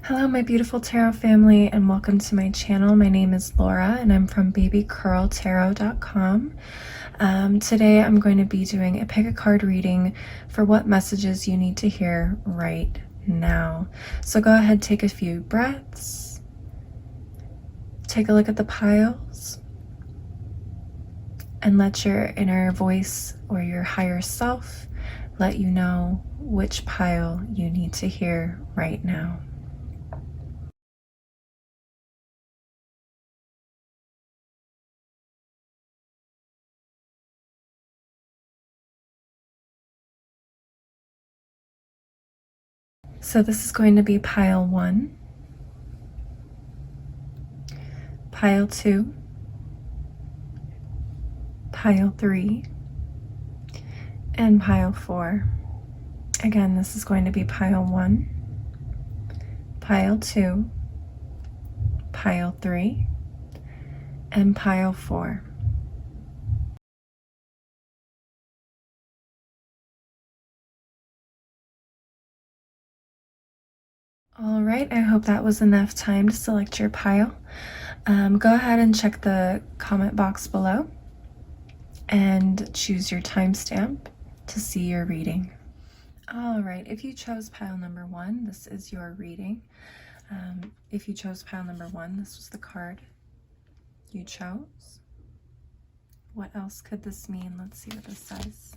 Hello, my beautiful tarot family, and welcome to my channel. My name is Laura, and I'm from babycurltarot.com. Today, I'm going to be doing a pick a card reading for what messages you need to hear right now. So go ahead, take a few breaths, take a look at the piles, and let your inner voice or your higher self let you know which pile you need to hear right now. So this is going to be pile 1, pile 2, pile 3, and pile 4. Again, this is going to be pile 1, pile 2, pile 3, and pile 4. All right, I hope that was enough time to select your pile. Go ahead and check the comment box below and choose your timestamp to see your reading. All right, if you chose pile number 1, this is your reading. If you chose pile number 1, this was the card you chose. What else could this mean? Let's see what this says.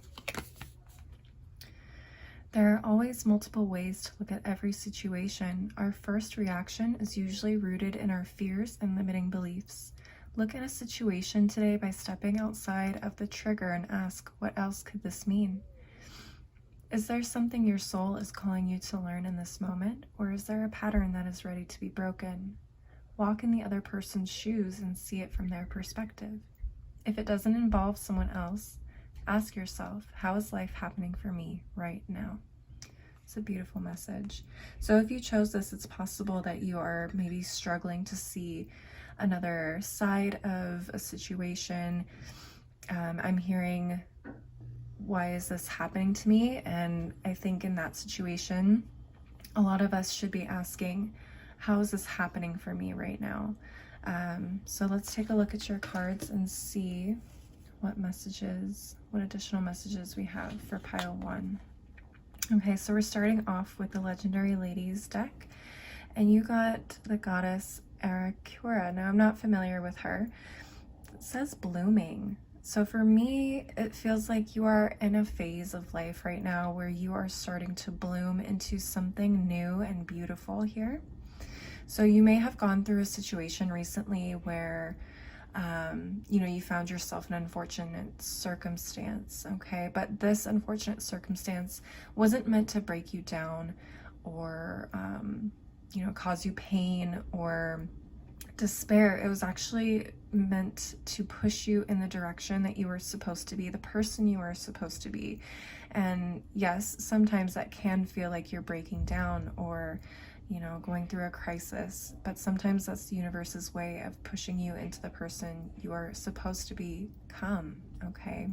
There are always multiple ways to look at every situation. Our first reaction is usually rooted in our fears and limiting beliefs. Look at a situation today by stepping outside of the trigger and ask, what else could this mean? Is there something your soul is calling you to learn in this moment, or is there a pattern that is ready to be broken? Walk in the other person's shoes and see it from their perspective. If it doesn't involve someone else, ask yourself, how is life happening for me right now? It's a beautiful message. So if you chose this, it's possible that you are maybe struggling to see another side of a situation. I'm hearing, why is this happening to me? And I think in that situation, a lot of us should be asking, how is this happening for me right now? So let's take a look at your cards and see what additional messages we have for pile 1. Okay, so we're starting off with the Legendary Ladies deck, and you got the goddess Arakura. Now, I'm not familiar with her. It says blooming. So for me, it feels like you are in a phase of life right now where you are starting to bloom into something new and beautiful here. So you may have gone through a situation recently where you found yourself in an unfortunate circumstance, okay? But this unfortunate circumstance wasn't meant to break you down or, cause you pain or despair. It was actually meant to push you in the direction that you were supposed to be, the person you were supposed to be. And yes, sometimes that can feel like you're breaking down or going through a crisis, but sometimes that's the universe's way of pushing you into the person you are supposed to become, okay?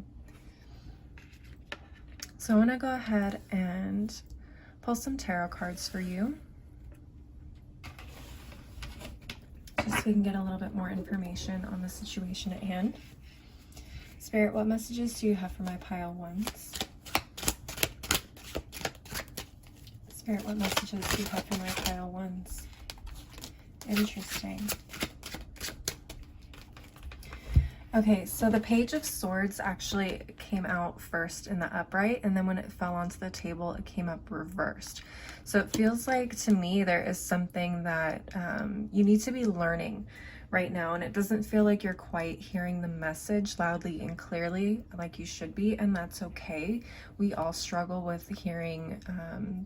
So I want to go ahead and pull some tarot cards for you, just so we can get a little bit more information on the situation at hand. Spirit, what messages do you have for my pile 1s? Spirit, what messages do you have for my pile 1s? Interesting. Okay, so the Page of Swords actually came out first in the upright, and then when it fell onto the table, it came up reversed. So it feels like, to me, there is something that you need to be learning right now, and it doesn't feel like you're quite hearing the message loudly and clearly like you should be, and that's okay. We all struggle with hearing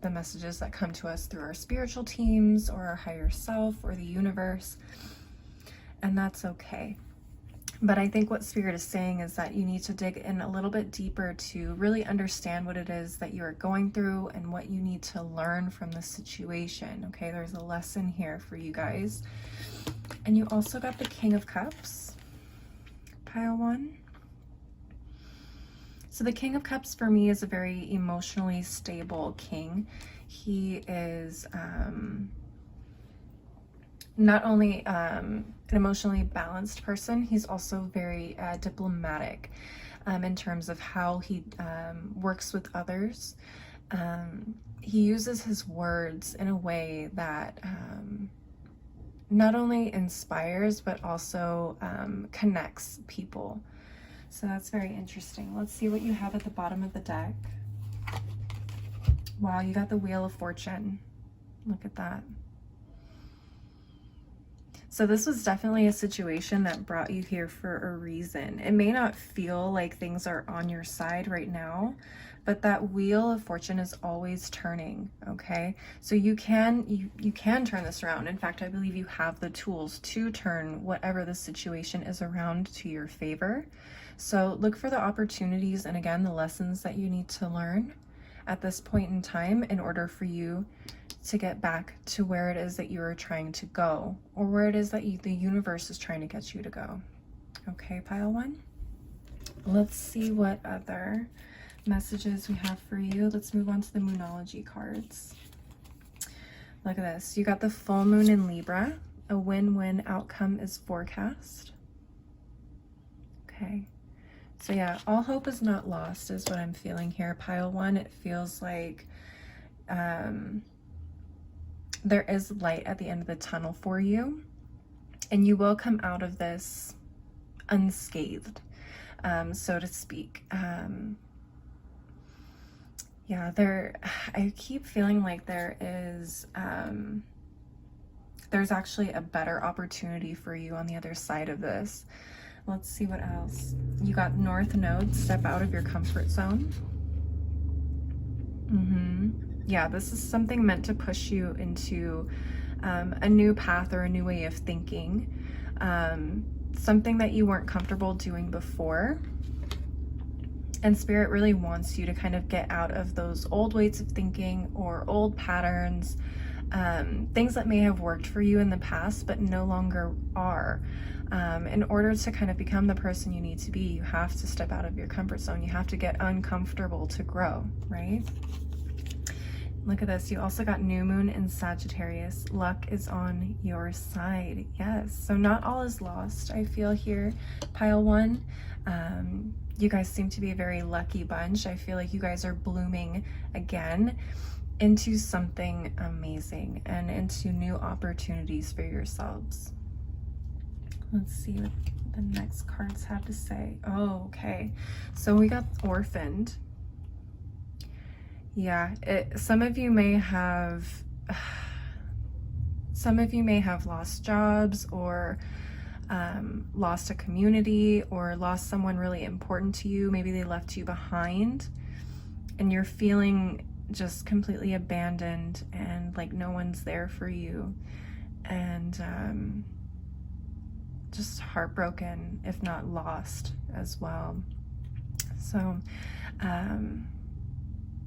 the messages that come to us through our spiritual teams or our higher self or the universe, and that's okay. But I think what Spirit is saying is that you need to dig in a little bit deeper to really understand what it is that you are going through and what you need to learn from the situation, okay? There's a lesson here for you guys. And you also got the King of Cups, pile 1. So the King of Cups for me is a very emotionally stable king. He is not only an emotionally balanced person, he's also very diplomatic in terms of how he works with others. He uses his words in a way that not only inspires but also connects people. So that's very interesting. Let's see what you have at the bottom of the deck. Wow, you got the Wheel of Fortune. Look at that. So this was definitely a situation that brought you here for a reason. It may not feel like things are on your side right now, but that Wheel of Fortune is always turning, okay? So you can turn this around. In fact, I believe you have the tools to turn whatever the situation is around to your favor. So look for the opportunities and, again, the lessons that you need to learn at this point in time in order for you to get back to where it is that you are trying to go, or where it is that the universe is trying to get you to go. Okay, pile one. Let's see what other messages we have for you. Let's move on to the Moonology cards. Look at this. You got the full moon in Libra. A win-win outcome is forecast. Okay. So yeah, all hope is not lost is what I'm feeling here. Pile one, it feels like there is light at the end of the tunnel for you, and you will come out of this unscathed, so to speak. Yeah, I keep feeling like there's actually a better opportunity for you on the other side of this. Let's see what else. You got North Node, step out of your comfort zone. Yeah, this is something meant to push you into a new path or a new way of thinking, something that you weren't comfortable doing before. And Spirit really wants you to kind of get out of those old ways of thinking or old patterns, things that may have worked for you in the past but no longer are. In order to kind of become the person you need to be, you have to step out of your comfort zone. You have to get uncomfortable to grow, right? Look at this. You also got new moon in Sagittarius. Luck is on your side. Yes. So not all is lost, I feel here. Pile one. You guys seem to be a very lucky bunch. I feel like you guys are blooming again into something amazing and into new opportunities for yourselves. Let's see what the next cards have to say. Oh, okay. So we got orphaned. Yeah, some of you may have lost jobs, or lost a community, or lost someone really important to you. Maybe they left you behind and you're feeling just completely abandoned and like no one's there for you, and just heartbroken, if not lost as well. So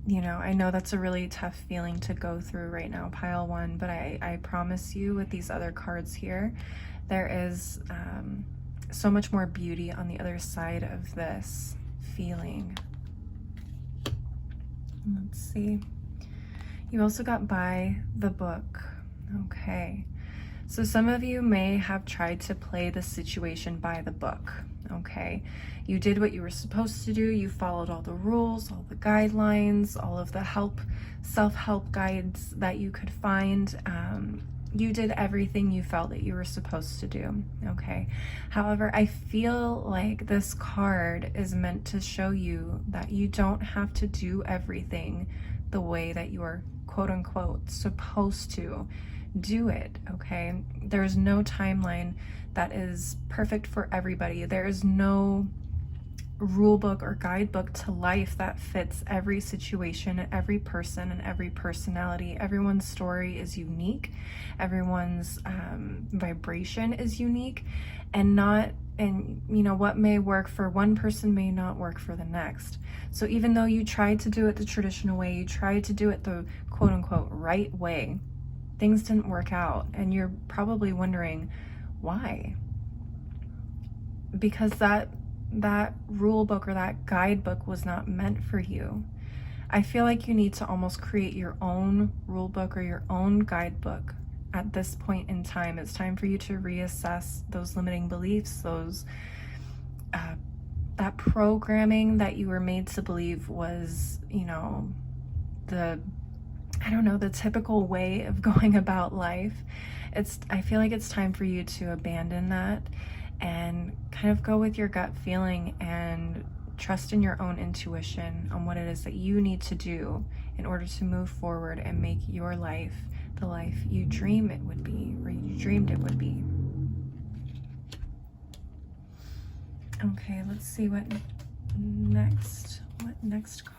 you know, I know that's a really tough feeling to go through right now, pile one, but I promise you with these other cards here, there is so much more beauty on the other side of this feeling. Let's see. You also got by the book. Okay. So some of you may have tried to play the situation by the book. Okay. You did what you were supposed to do. You followed all the rules, all the guidelines, all of the self-help guides that you could find. You did everything you felt that you were supposed to do. Okay. However, I feel like this card is meant to show you that you don't have to do everything the way that you are quote unquote supposed to do it. Okay. There's no timeline that is perfect for everybody. There is no rule book or guidebook to life that fits every situation, every person, and every personality. Everyone's story is unique. Everyone's vibration is unique, and you know, what may work for one person may not work for the next. So even though you tried to do it the traditional way, you tried to do it the quote unquote right way, things didn't work out, and you're probably wondering why. Because that rule book or that guidebook was not meant for you. I feel like you need to almost create your own rule book or your own guidebook at this point in time. It's time for you to reassess those limiting beliefs, those that programming that you were made to believe was, you know, the typical way of going about life. I feel like it's time for you to abandon that and kind of go with your gut feeling and trust in your own intuition on what it is that you need to do in order to move forward and make your life the life you dream it would be, or you dreamed it would be. Okay, let's see what next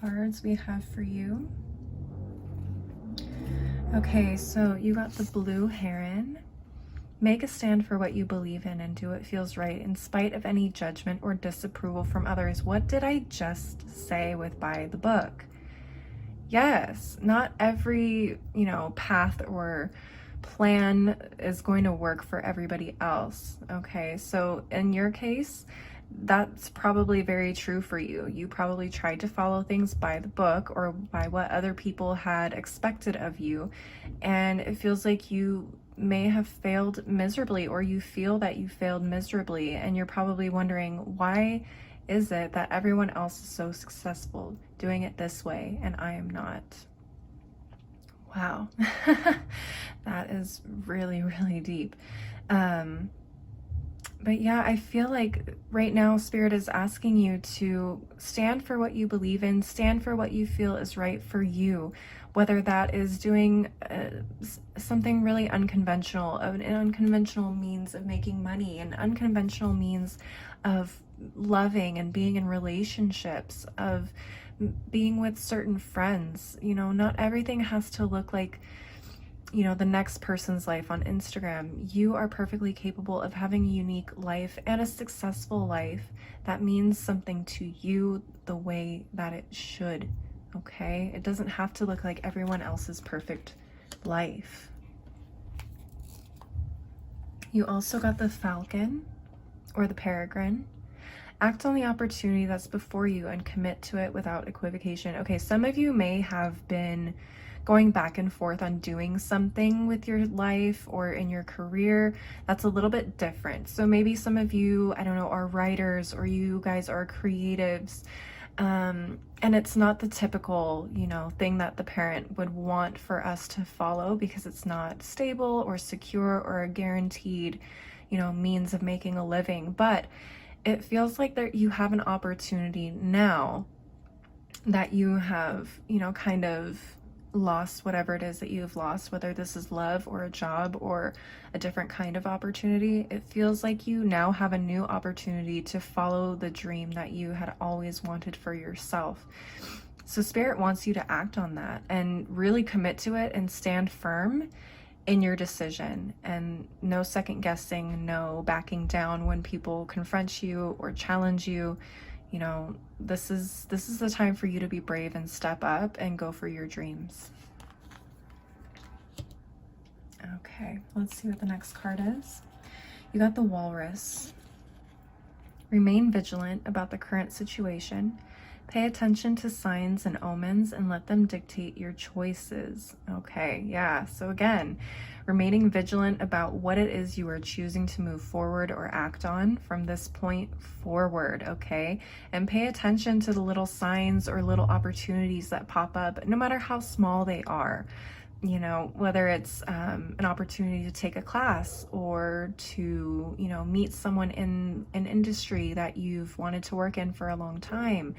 cards we have for you. Okay, so you got the blue heron. Make a stand for what you believe in and do what feels right in spite of any judgment or disapproval from others. What did I just say with by the book? Yes, not every, path or plan is going to work for everybody else. Okay, so in your case, that's probably very true for you. You probably tried to follow things by the book or by what other people had expected of you, and it feels like you may have failed miserably, or you feel that you failed miserably, and you're probably wondering, why is it that everyone else is so successful doing it this way and I am not? Wow. That is really, really deep. But yeah, I feel like right now Spirit is asking you to stand for what you believe in, stand for what you feel is right for you, whether that is doing something really unconventional, an unconventional means of making money, an unconventional means of loving and being in relationships, of being with certain friends. Not everything has to look like the next person's life on Instagram. You are perfectly capable of having a unique life and a successful life that means something to you the way that it should, okay? It doesn't have to look like everyone else's perfect life. You also got the falcon or the peregrine. Act on the opportunity that's before you and commit to it without equivocation. Okay, some of you may have been going back and forth on doing something with your life or in your career that's a little bit different. So maybe some of you, I don't know, are writers, or you guys are creatives, and it's not the typical, thing that the parent would want for us to follow, because it's not stable or secure or a guaranteed, means of making a living. But it feels like that you have an opportunity now that you have, kind of lost whatever it is that you've lost, whether this is love or a job or a different kind of opportunity. It feels like you now have a new opportunity to follow the dream that you had always wanted for yourself. So Spirit wants you to act on that and really commit to it and stand firm in your decision, and no second guessing, no backing down when people confront you or challenge you. This is the time for you to be brave and step up and go for your dreams. Okay, let's see what the next card is. You got the walrus. Remain vigilant about the current situation. Pay attention to signs and omens and let them dictate your choices. Okay, yeah. So again, remaining vigilant about what it is you are choosing to move forward or act on from this point forward, okay? And pay attention to the little signs or little opportunities that pop up, no matter how small they are. Whether it's an opportunity to take a class, or to, meet someone in an industry that you've wanted to work in for a long time,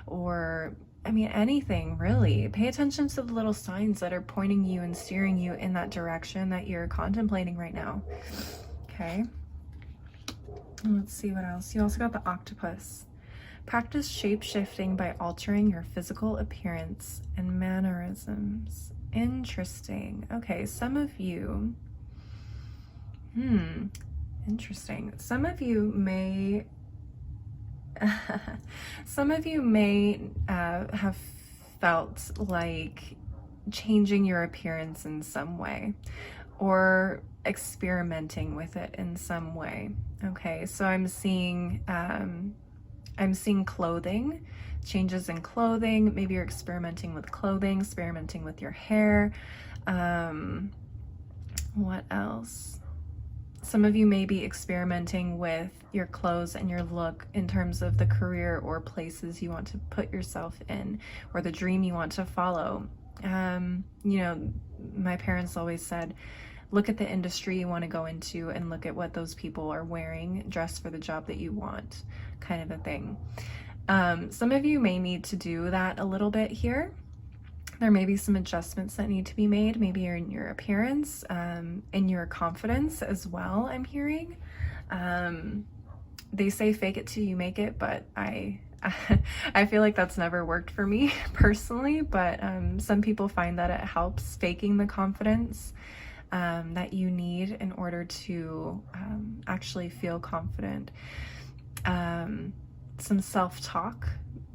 or, anything really. Pay attention to the little signs that are pointing you and steering you in that direction that you're contemplating right now. Okay. Let's see what else. You also got the octopus. Practice shape-shifting by altering your physical appearance and mannerisms. Interesting. Okay, some of you, interesting. Some of you may have felt like changing your appearance in some way, or experimenting with it in some way. Okay, so I'm seeing clothing, changes in clothing. Maybe you're experimenting with clothing, experimenting with your hair. What else? Some of you may be experimenting with your clothes and your look in terms of the career or places you want to put yourself in, or the dream you want to follow. You know, my parents always said, look at the industry you want to go into and look at what those people are wearing, dress for the job that you want, kind of a thing. Some of you may need to do that a little bit here. There may be some adjustments that need to be made, maybe in your appearance, in your confidence as well, I'm hearing. They say fake it till you make it, but I feel like that's never worked for me personally, but some people find that it helps faking the confidence that you need in order to actually feel confident. Some self-talk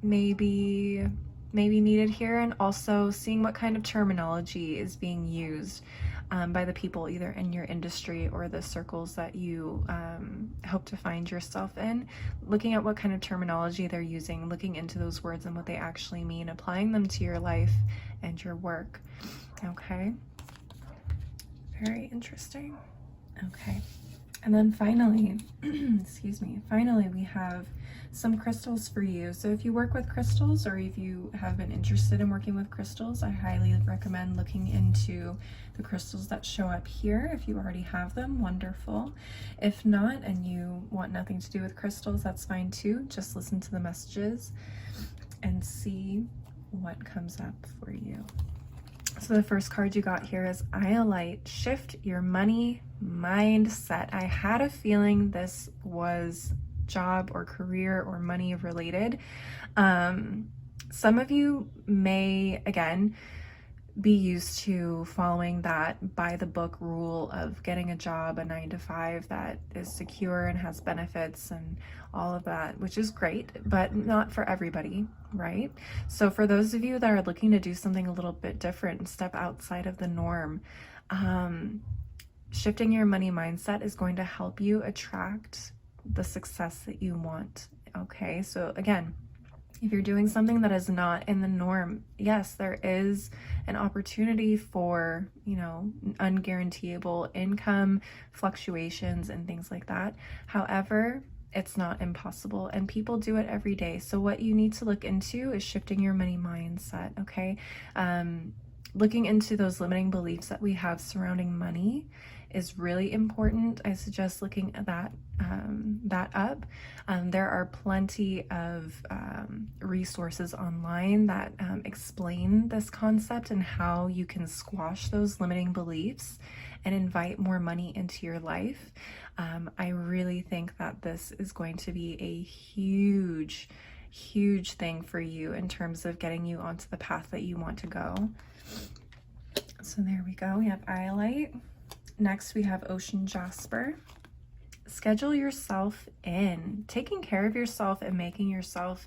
may be needed here, and also seeing what kind of terminology is being used by the people either in your industry or the circles that you hope to find yourself in. Looking at what kind of terminology they're using, looking into those words and what they actually mean, applying them to your life and your work. Okay, very interesting. Okay, and then finally, excuse me, finally we have some crystals for you. So if you work with crystals, or if you have been interested in working with crystals, I highly recommend looking into the crystals that show up here. If you already have them, wonderful. If not, and you want nothing to do with crystals, that's fine too. Just listen to the messages and see what comes up for you. So the first card you got here is Iolite, shift your money mindset. I had a feeling this was job or career or money related. Some of you may, again, be used to following that by the book rule of getting a job, a 9-to-5 that is secure and has benefits and all of that, which is great, but not for everybody, right? So for those of you that are looking to do something a little bit different and step outside of the norm, shifting your money mindset is going to help you attract the success that you want. Okay, so again, if you're doing something that is not in the norm, yes, there is an opportunity for, you know, unguaranteeable income fluctuations and things like that. However, it's not impossible, and people do it every day. So what you need to look into is shifting your money mindset. Okay, looking into those limiting beliefs that we have surrounding money is really important. I suggest looking at that up. There are plenty of resources online that explain this concept and how you can squash those limiting beliefs and invite more money into your life. I really think that this is going to be a huge thing for you in terms of getting you onto the path that you want to go. So there we go. We have Iolite. Next, we have Ocean Jasper. Schedule yourself in. Taking care of yourself and making yourself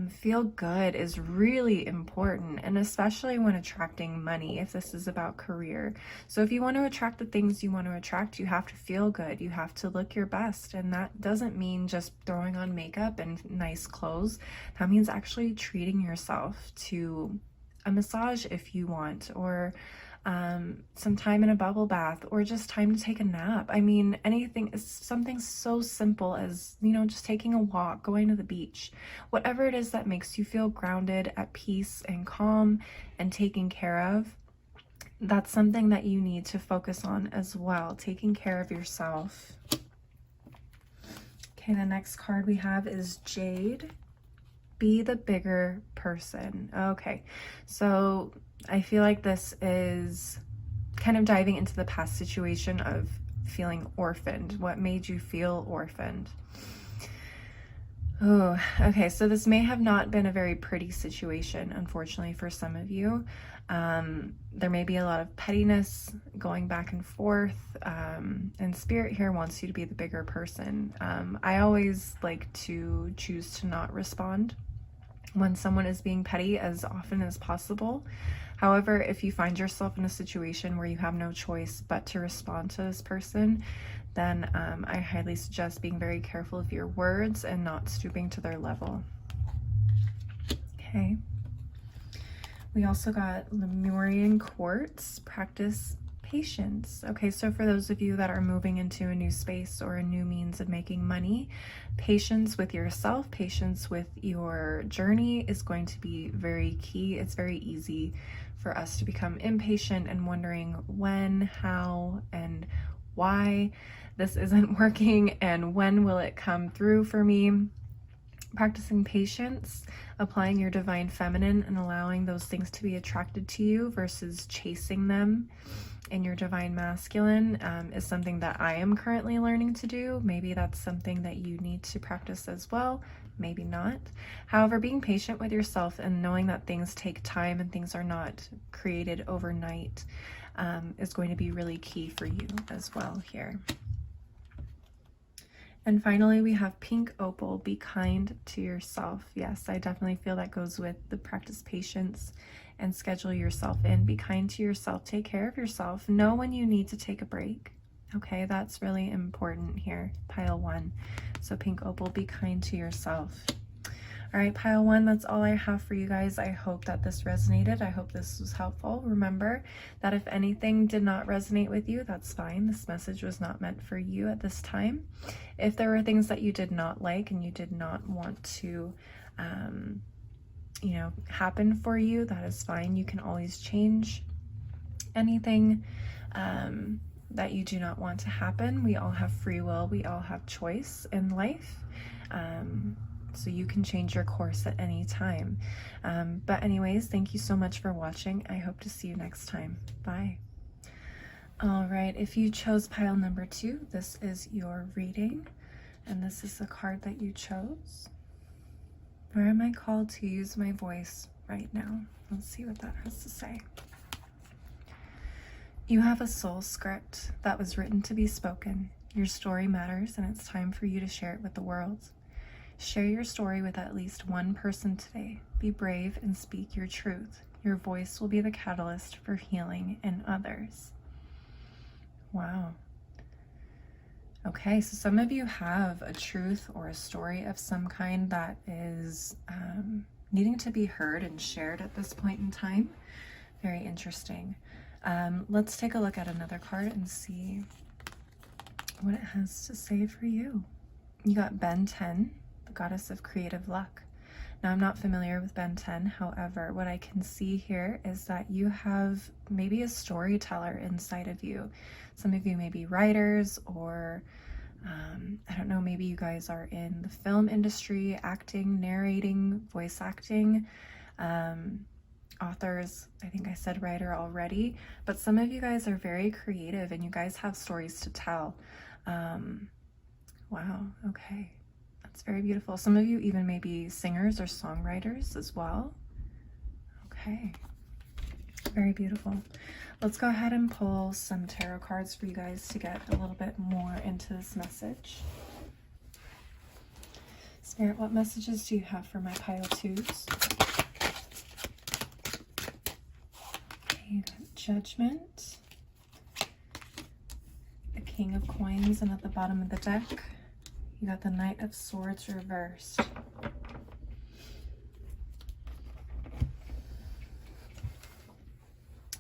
feel good is really important, and especially when attracting money, if this is about career. So if you want to attract the things you want to attract, you have to feel good. You have to look your best, and that doesn't mean just throwing on makeup and nice clothes. That means actually treating yourself to a massage if you want, or some time in a bubble bath, or just time to take a nap. I mean, anything is something so simple as, you know, just taking a walk, going to the beach, whatever it is that makes you feel grounded, at peace and calm and taken care of. That's something that you need to focus on as well, taking care of yourself. Okay, the next card we have is Jade. Be the bigger person. Okay, so I feel like this is kind of diving into the past situation of feeling orphaned. What made you feel orphaned? Oh, okay, so this may have not been a very pretty situation, unfortunately, for some of you. There may be a lot of pettiness going back and forth, and Spirit here wants you to be the bigger person. I always like to choose to not respond when someone is being petty as often as possible. However, if you find yourself in a situation where you have no choice but to respond to this person, then I highly suggest being very careful of your words and not stooping to their level. Okay. We also got Lemurian Quartz. Practice patience. Okay, so for those of you that are moving into a new space or a new means of making money, patience with yourself, patience with your journey is going to be very key. It's very easy for us to become impatient and wondering when, how, and why this isn't working and when will it come through for me. Practicing patience, applying your divine feminine and allowing those things to be attracted to you versus chasing them in your divine masculine is something that I am currently learning to do. Maybe that's something that you need to practice as well, maybe not. However, being patient with yourself and knowing that things take time and things are not created overnight is going to be really key for you as well here. And finally, we have pink opal, be kind to yourself. Yes, I definitely feel that goes with the practice patience and schedule yourself in. Be kind to yourself, take care of yourself, know when you need to take a break. Okay, that's really important here, pile 1. So pink opal, be kind to yourself. All right, pile 1, that's all I have for you guys. I hope that this resonated. I hope this was helpful. Remember that if anything did not resonate with you, that's fine. This message was not meant for you at this time. If there were things that you did not like and you did not want to, happen for you, that is fine. You can always change anything that you do not want to happen. We all have free will. We all have choice in life. So you can change your course at any time. But anyways, thank you so much for watching. I hope to see you next time. Bye. All right, if you chose pile number 2, this is your reading, and this is the card that you chose. Where am I called to use my voice right now? Let's see what that has to say. You have a soul script that was written to be spoken. Your story matters, and it's time for you to share it with the world. Share your story with at least one person today. Be brave and speak your truth. Your voice will be the catalyst for healing in others. Wow. Okay, so some of you have a truth or a story of some kind that is needing to be heard and shared at this point in time. Very interesting. Let's take a look at another card and see what it has to say for you. You got Ben 10. Goddess of creative luck. Now, I'm not familiar with Ben 10. However, what I can see here is that you have maybe a storyteller inside of you. Some of you may be writers or I don't know, maybe you guys are in the film industry, acting, narrating, voice acting, authors. I think I said writer already, but some of you guys are very creative and you guys have stories to tell. Wow, okay. It's very beautiful. Some of you even may be singers or songwriters as well. Okay, very beautiful. Let's go ahead and pull some tarot cards for you guys to get a little bit more into this message. Spirit, what messages do you have for my pile 2s? Okay, you got Judgment, the King of Coins, and at the bottom of the deck, you got the Knight of Swords reversed.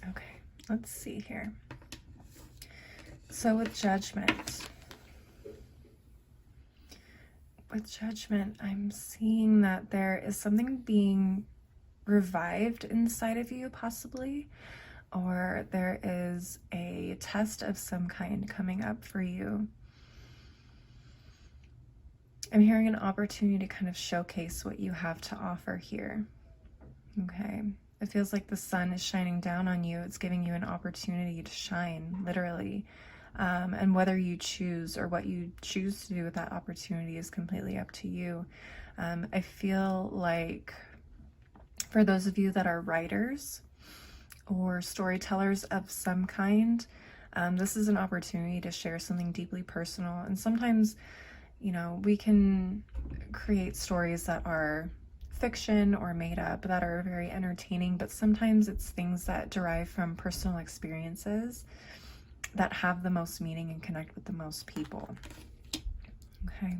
Okay, let's see here. So with Judgment, I'm seeing that there is something being revived inside of you, possibly, or there is a test of some kind coming up for you. I'm hearing an opportunity to kind of showcase what you have to offer here. Okay. It feels like the sun is shining down on you. It's giving you an opportunity to shine, literally. And whether you choose or what you choose to do with that opportunity is completely up to you. I feel like for those of you that are writers or storytellers of some kind, this is an opportunity to share something deeply personal. And sometimes, we can create stories that are fiction or made up that are very entertaining, but sometimes it's things that derive from personal experiences that have the most meaning and connect with the most people. Okay.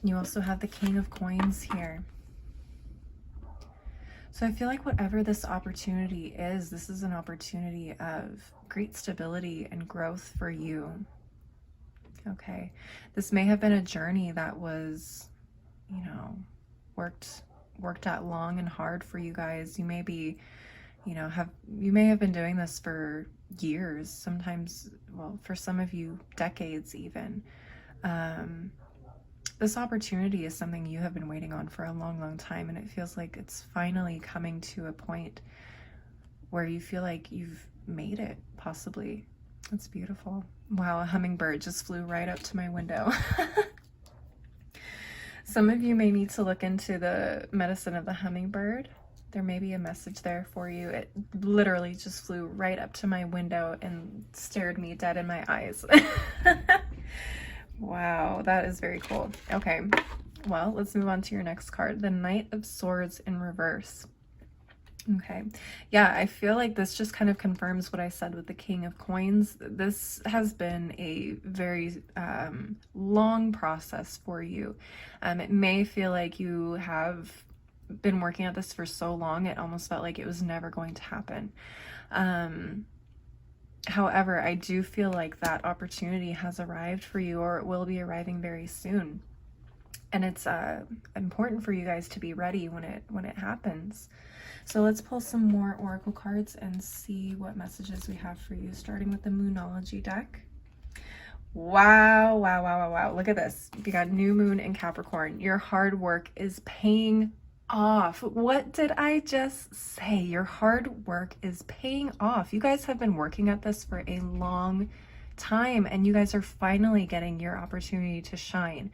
And you also have the King of Coins here. So I feel like whatever this opportunity is, this is an opportunity of great stability and growth for you. Okay. This may have been a journey that was, you know, worked at long and hard for you guys. You may be, you may have been doing this for years, sometimes, well, for some of you, decades even. This opportunity is something you have been waiting on for a long, long time, and it feels like it's finally coming to a point where you feel like you've made it, possibly. It's beautiful. Wow, a hummingbird just flew right up to my window. Some of you may need to look into the medicine of the hummingbird. There may be a message there for you. It literally just flew right up to my window and stared me dead in my eyes. Wow, that is very cool. Okay, well, let's move on to your next card, the Knight of Swords in reverse. Okay, yeah, I feel like this just kind of confirms what I said with the King of Coins. This has been a very long process for you. It may feel like you have been working at this for so long, it almost felt like it was never going to happen. However, I do feel like that opportunity has arrived for you, or it will be arriving very soon. And it's important for you guys to be ready when it happens. So let's pull some more oracle cards and see what messages we have for you, starting with the Moonology deck. Wow, wow, wow, wow, wow. Look at this. You got new moon in Capricorn. Your hard work is paying off. What did I just say? Your hard work is paying off. You guys have been working at this for a long time, and you guys are finally getting your opportunity to shine.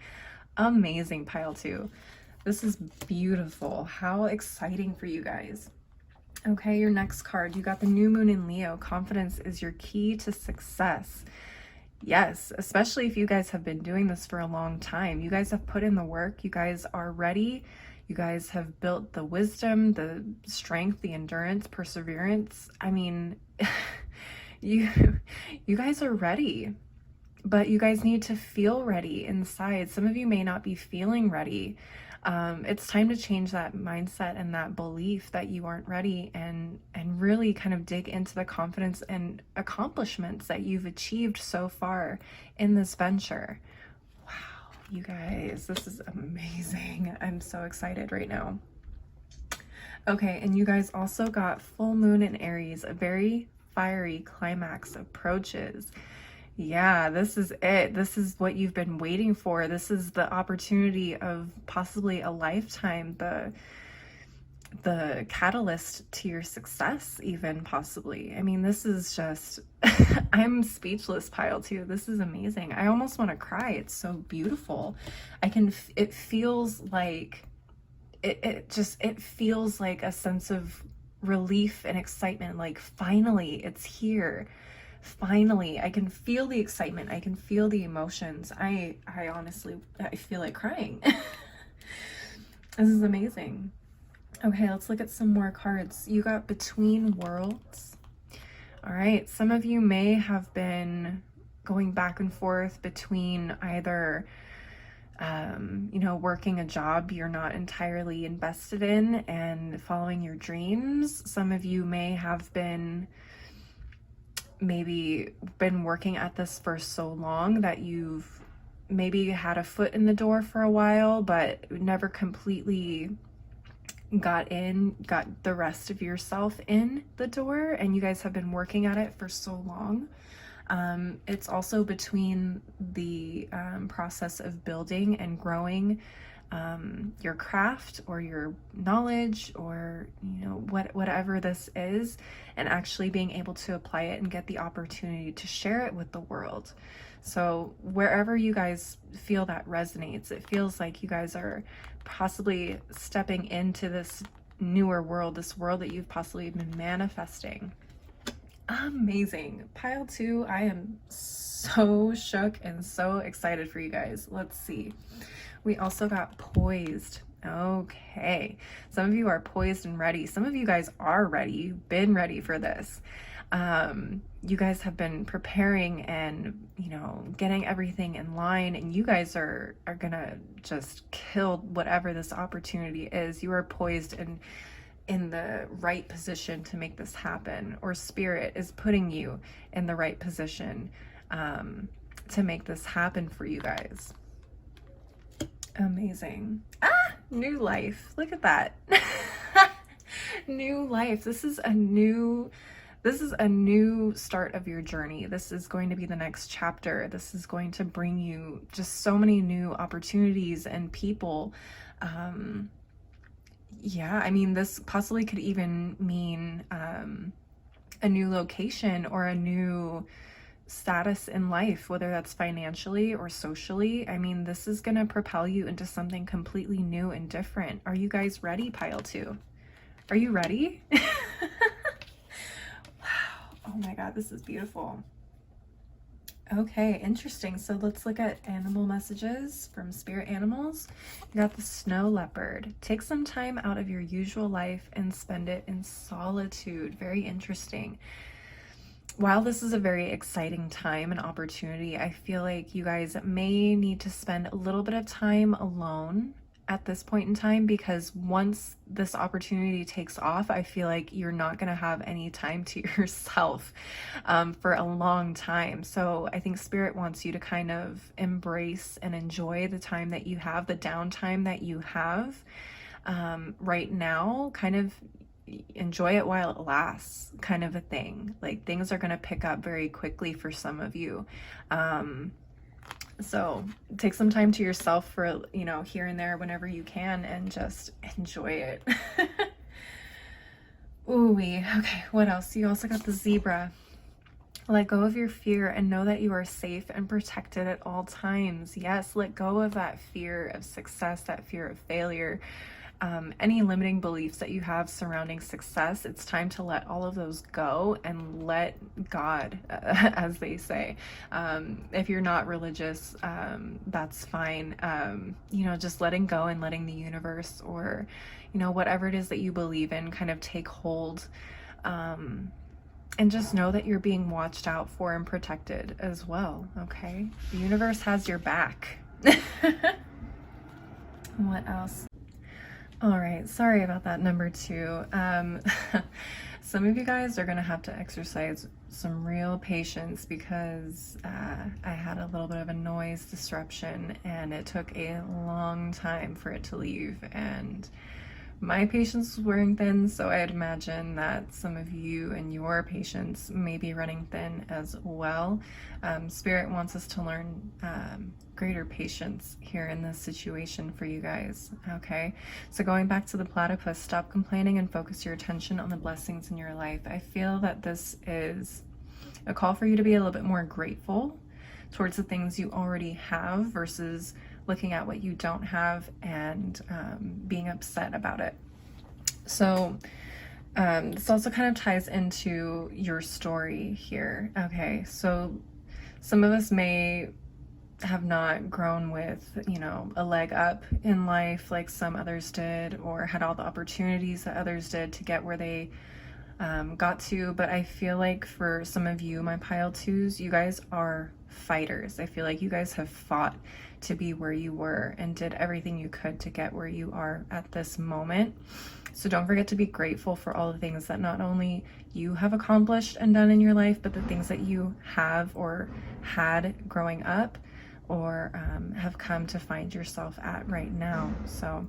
Amazing, pile 2. This is beautiful. How exciting for you guys. Okay, your next card, you got the new moon in Leo. Confidence is your key to success. Yes, especially if you guys have been doing this for a long time. You guys have put in the work. You guys are ready. You guys have built the wisdom, the strength, the endurance, perseverance. I mean, you guys are ready, but you guys need to feel ready inside. Some of you may not be feeling ready. It's time to change that mindset and that belief that you aren't ready, and really kind of dig into the confidence and accomplishments that you've achieved so far in this venture. Wow, you guys, this is amazing. I'm so excited right now. Okay, and you guys also got full moon in Aries, a very fiery climax approaches. Yeah, this is it. This is what you've been waiting for. This is the opportunity of possibly a lifetime, the catalyst to your success, even possibly. I mean, this is just, I'm speechless, pile 2. This is amazing. I almost want to cry. It's so beautiful. It feels like, it feels like a sense of relief and excitement. Like, finally, it's here. Finally, I can feel the excitement. I can feel the emotions. I honestly, I feel like crying. This is amazing. Okay, let's look at some more cards. You got Between Worlds. All right, some of you may have been going back and forth between either, working a job you're not entirely invested in and following your dreams. Some of you may have been working at this for so long that you've maybe had a foot in the door for a while, but never completely got the rest of yourself in the door, and you guys have been working at it for so long. It's also between the process of building and growing your craft or your knowledge, or whatever this is, and actually being able to apply it and get the opportunity to share it with the world. So wherever you guys feel that resonates, it feels like you guys are possibly stepping into this newer world, this world that you've possibly been manifesting. Amazing. Pile 2, I am so shook and so excited for you guys. Let's see. We also got Poised. Okay, some of you are poised and ready. Some of you guys are ready. You've been ready for this. You guys have been preparing and, getting everything in line, and you guys are gonna just kill whatever this opportunity is. You are poised and in the right position to make this happen, or spirit is putting you in the right position to make this happen for you guys. Amazing. New life. Look at that. New life. This is a new start of your journey. This is going to be the next chapter. This is going to bring you just so many new opportunities and people. Yeah, I mean, this possibly could even mean a new location or a new status in life, whether that's financially or socially. I mean, this is going to propel you into something completely new and different. Are you guys ready, pile 2? Are you ready? Wow. Oh my God, this is beautiful. Okay, interesting. So let's look at animal messages from spirit animals. You got the snow leopard. Take some time out of your usual life and spend it in solitude. Very interesting. While this is a very exciting time and opportunity, I feel like you guys may need to spend a little bit of time alone at this point in time, because once this opportunity takes off, I feel like you're not going to have any time to yourself for a long time. So I think Spirit wants you to kind of embrace and enjoy the time that you have, the downtime that you have right now. Kind of enjoy it while it lasts, kind of a thing. Like, things are going to pick up very quickly for some of you. So take some time to yourself for, here and there whenever you can, and just enjoy it. Ooh-wee. Okay, what else? You also got the zebra. Let go of your fear and know that you are safe and protected at all times. Yes, let go of that fear of success, that fear of failure. Any limiting beliefs that you have surrounding success, it's time to let all of those go and let God, as they say. If you're not religious, that's fine. Just letting go and letting the universe, or, whatever it is that you believe in, kind of take hold. And just know that you're being watched out for and protected as well, okay? The universe has your back. What else? All right, sorry about that, number 2. Some of you guys are going to have to exercise some real patience, because I had a little bit of a noise disruption and it took a long time for it to leave, and my patience was wearing thin, so I'd imagine that some of you and your patience may be running thin as well. Spirit wants us to learn greater patience here in this situation for you guys, okay? So going back to the platypus, stop complaining and focus your attention on the blessings in your life. I feel that this is a call for you to be a little bit more grateful towards the things you already have, versus looking at what you don't have and being upset about it. So this also kind of ties into your story here. Okay, so some of us may have not grown with, a leg up in life like some others did, or had all the opportunities that others did to get where they got to. But I feel like for some of you, my pile 2s, you guys are fighters. I feel like you guys have fought to be where you were and did everything you could to get where you are at this moment. So don't forget to be grateful for all the things that not only you have accomplished and done in your life, but the things that you have or had growing up, or have come to find yourself at right now. So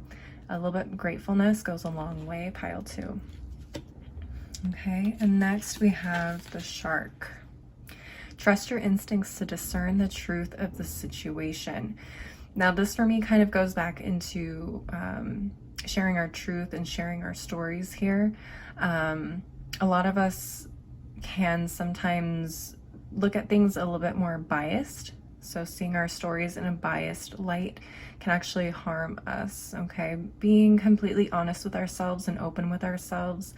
a little bit of gratefulness goes a long way, pile 2. Okay, and next we have the shark. Trust your instincts to discern the truth of the situation. Now, this for me kind of goes back into sharing our truth and sharing our stories here. A lot of us can sometimes look at things a little bit more biased. So seeing our stories in a biased light can actually harm us, okay? Being completely honest with ourselves and open with ourselves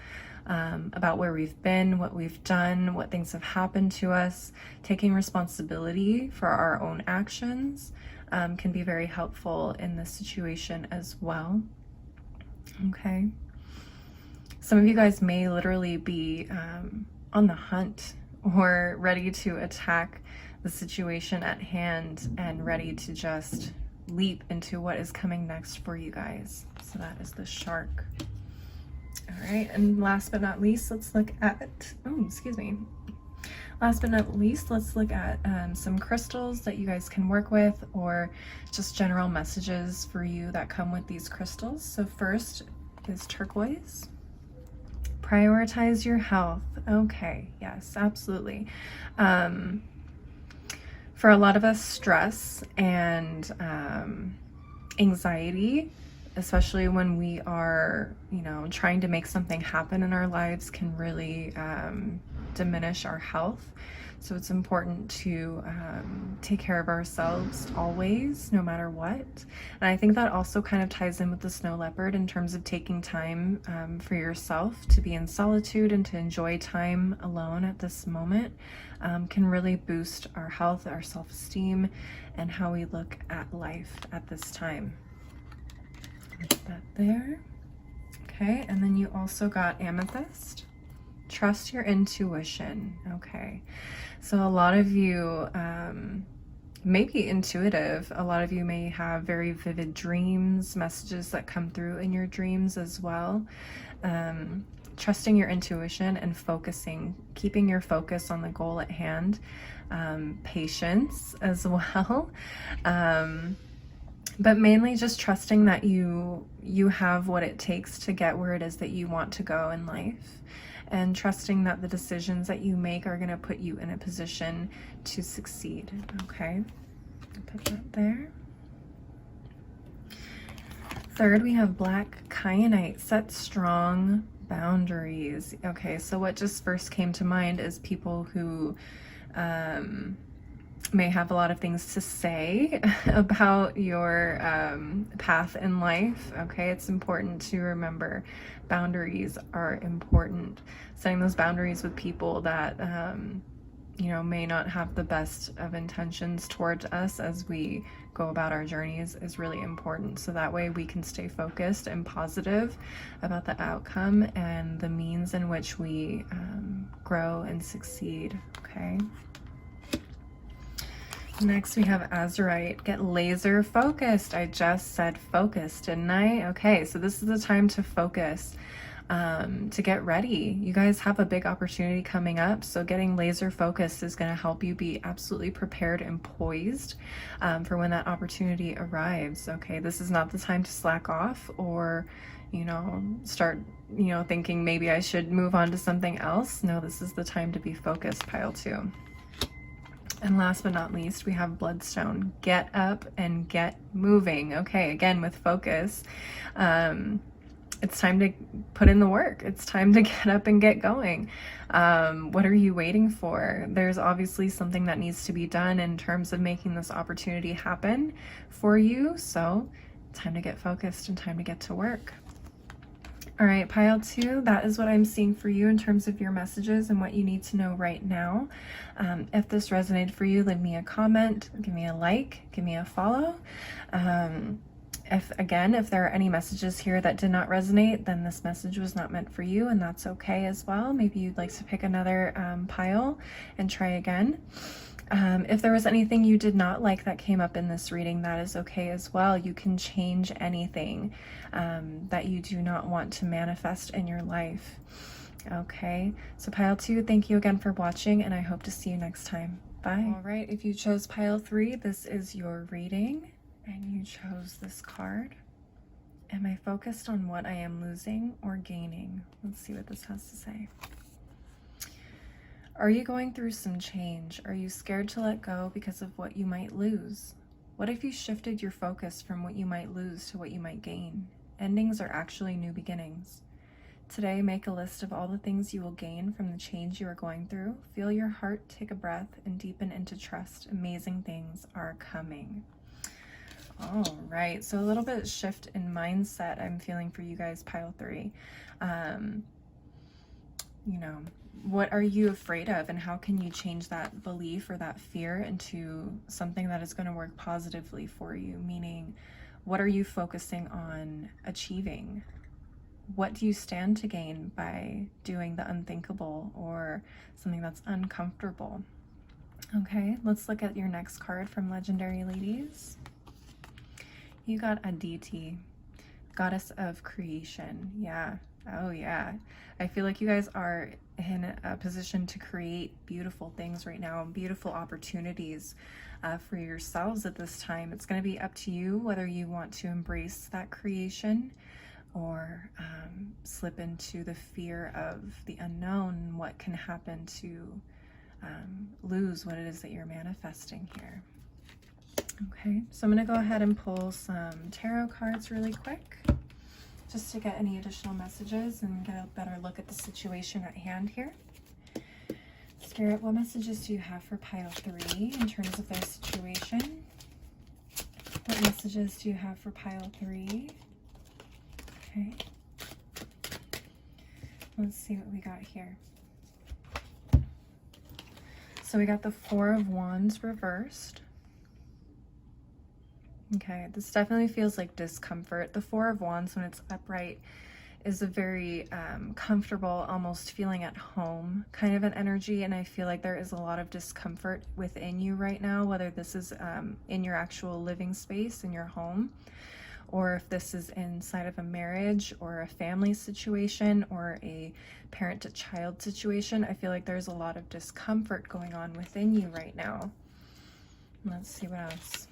about where we've been, what we've done, what things have happened to us, taking responsibility for our own actions can be very helpful in this situation as well, okay? Some of you guys may literally be on the hunt or ready to attack the situation at hand and ready to just leap into what is coming next for you guys. So that is the shark. All right, and last but not least, let's look at, oh, excuse me. Last but not least, let's look at some crystals that you guys can work with, or just general messages for you that come with these crystals. So first is turquoise. Prioritize your health. Okay, yes, absolutely. For a lot of us, stress and anxiety, especially when we are, trying to make something happen in our lives, can really diminish our health. So it's important to take care of ourselves always, no matter what. And I think that also kind of ties in with the snow leopard in terms of taking time for yourself to be in solitude and to enjoy time alone at this moment can really boost our health, our self-esteem, and how we look at life at this time. Put that there. Okay, and then you also got amethyst. Trust your intuition. Okay, so a lot of you may be intuitive. A lot of you may have very vivid dreams, messages that come through in your dreams as well. Trusting your intuition and focusing, keeping your focus on the goal at hand. Patience as well. But mainly just trusting that you have what it takes to get where it is that you want to go in life, and trusting that the decisions that you make are going to put you in a position to succeed. Okay, put that there. Third, we have black kyanite. Set strong boundaries. Okay, so what just first came to mind is people who may have a lot of things to say about your path in life. Okay, it's important to remember boundaries are important. Setting those boundaries with people that may not have the best of intentions towards us as we go about our journeys is really important. So that way we can stay focused and positive about the outcome and the means in which we grow and succeed. Okay. Next we have azurite. Get laser focused. I just said focused, didn't I? Okay, so this is the time to focus, to get ready. You guys have a big opportunity coming up, so getting laser focused is going to help you be absolutely prepared and poised for when that opportunity arrives. Okay, this is not the time to slack off or start thinking maybe I should move on to something else. No, this is the time to be focused, pile 2. And last but not least, we have bloodstone. Get up and get moving. Okay, again, with focus. It's time to put in the work. It's time to get up and get going. What are you waiting for? There's obviously something that needs to be done in terms of making this opportunity happen for you. So time to get focused and time to get to work. All right, pile 2, that is what I'm seeing for you in terms of your messages and what you need to know right now. If this resonated for you, leave me a comment, give me a like, give me a follow. If there are any messages here that did not resonate, then this message was not meant for you, and that's okay as well. Maybe you'd like to pick another pile and try again. If there was anything you did not like that came up in this reading, that is okay as well. You can change anything that you do not want to manifest in your life. Okay, so pile 2, thank you again for watching, and I hope to see you next time. Bye. All right, if you chose pile 3, this is your reading, and you chose this card. Am I focused on what I am losing or gaining? Let's see what this has to say. Are you going through some change? Are you scared to let go because of what you might lose? What if you shifted your focus from what you might lose to what you might gain? Endings are actually new beginnings. Today, make a list of all the things you will gain from the change you are going through. Feel your heart take a breath and deepen into trust. Amazing things are coming. All right, so a little bit of shift in mindset I'm feeling for you guys, pile 3. What are you afraid of, and how can you change that belief or that fear into something that is going to work positively for you? Meaning, what are you focusing on achieving? What do you stand to gain by doing the unthinkable or something that's uncomfortable? Okay, let's look at your next card from Legendary Ladies. You got Aditi, goddess of creation. Yeah, Oh yeah. I feel like you guys are in a position to create beautiful things right now, beautiful opportunities for yourselves at this time. It's going to be up to you whether you want to embrace that creation or slip into the fear of the unknown, what can happen to lose what it is that you're manifesting here. Okay, so I'm going to go ahead and pull some tarot cards really quick, just to get any additional messages and get a better look at the situation at hand here. Spirit, what messages do you have for pile 3 in terms of their situation? What messages do you have for pile 3? Okay. Let's see what we got here. So we got the 4 of Wands reversed. Okay, this definitely feels like discomfort. The 4 of Wands, when it's upright, is a very comfortable, almost feeling at home kind of an energy. And I feel like there is a lot of discomfort within you right now, whether this is in your actual living space, in your home, or if this is inside of a marriage or a family situation or a parent to child situation. I feel like there's a lot of discomfort going on within you right now. Let's see what else.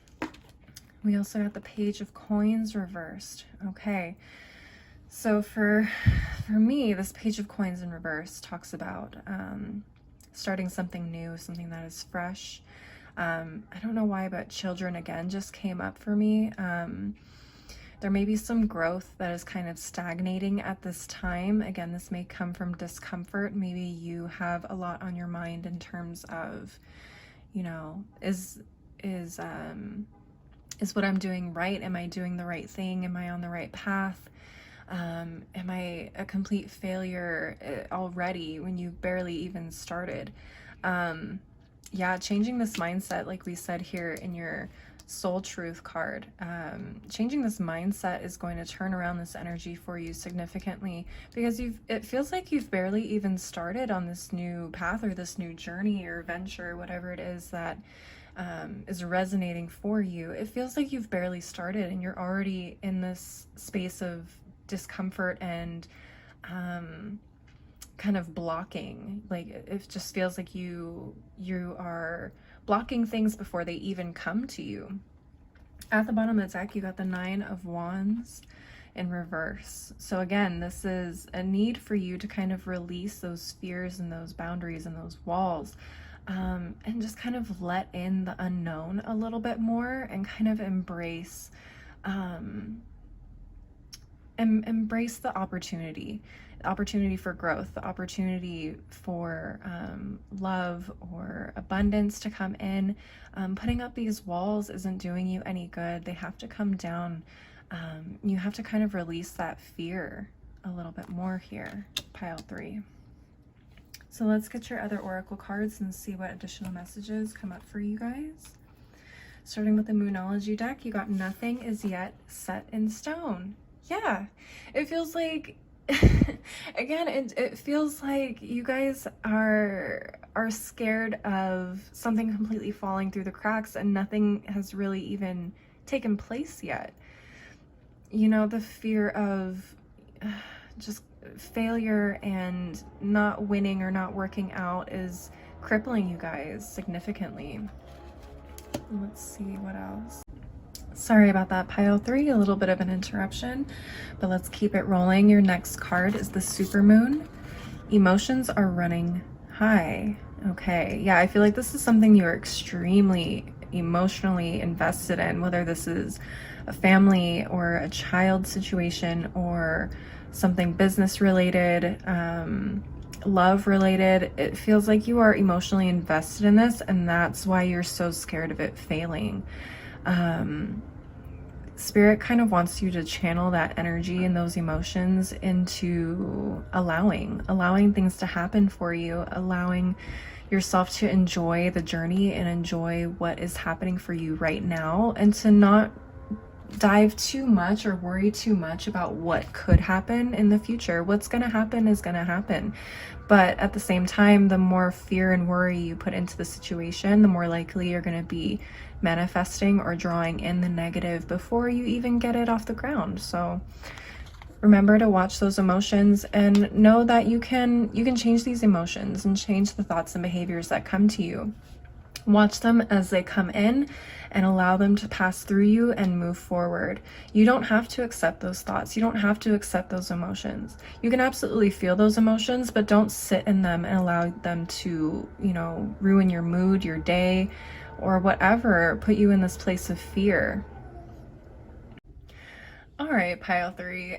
We also got the Page of Coins reversed. Okay, so for me, this Page of Coins in reverse talks about starting something new, something that is fresh. I don't know why, but children again just came up for me. There may be some growth that is kind of stagnating at this time. Again, this may come from discomfort. Maybe you have a lot on your mind in terms of, you know, is what I'm doing right? Am I doing the right thing? Am I on the right path? Am I a complete failure already when you barely even started? Yeah, changing this mindset, like we said here in your Soul Truth card, changing this mindset is going to turn around this energy for you significantly, because it feels like you've barely even started on this new path or this new journey or venture, whatever it is that is resonating for you. It feels like you've barely started and you're already in this space of discomfort and kind of blocking. Like, it just feels like you are blocking things before they even come to you. At the bottom of the deck, you got the 9 of Wands in reverse. So again, this is a need for you to kind of release those fears and those boundaries and those walls, and just kind of let in the unknown a little bit more and kind of embrace embrace the opportunity for growth, the opportunity for love or abundance to come in. Putting up these walls isn't doing you any good. They have to come down. You have to kind of release that fear a little bit more here, pile 3. So let's get your other oracle cards and see what additional messages come up for you guys. Starting with the Moonology deck, you got nothing is yet set in stone. Yeah, it feels like, again, it feels like you guys are scared of something completely falling through the cracks and nothing has really even taken place yet. You know, the fear of just failure and not winning or not working out is crippling you guys significantly. Let's see what else. Sorry about that, pile 3, a little bit of an interruption, but let's keep it rolling. Your next card is the Supermoon. Emotions are running high. Okay, yeah, I feel like this is something you're extremely emotionally invested in, whether this is a family or a child situation or something business related, love related. It feels like you are emotionally invested in this, and that's why you're so scared of it failing. Spirit kind of wants you to channel that energy and those emotions into allowing things to happen for you, allowing yourself to enjoy the journey and enjoy what is happening for you right now, and to not dive too much or worry too much about what could happen in the future. What's going to happen is going to happen. But at the same time, the more fear and worry you put into the situation, the more likely you're going to be manifesting or drawing in the negative before you even get it off the ground. So Remember to watch those emotions and know that you can change these emotions and change the thoughts and behaviors that come to you. Watch them as they come in and allow them to pass through you and move forward. You don't have to accept those thoughts. You don't have to accept those emotions. You can absolutely feel those emotions, but don't sit in them and allow them to, ruin your mood, your day, or whatever, put you in this place of fear. All right, pile 3.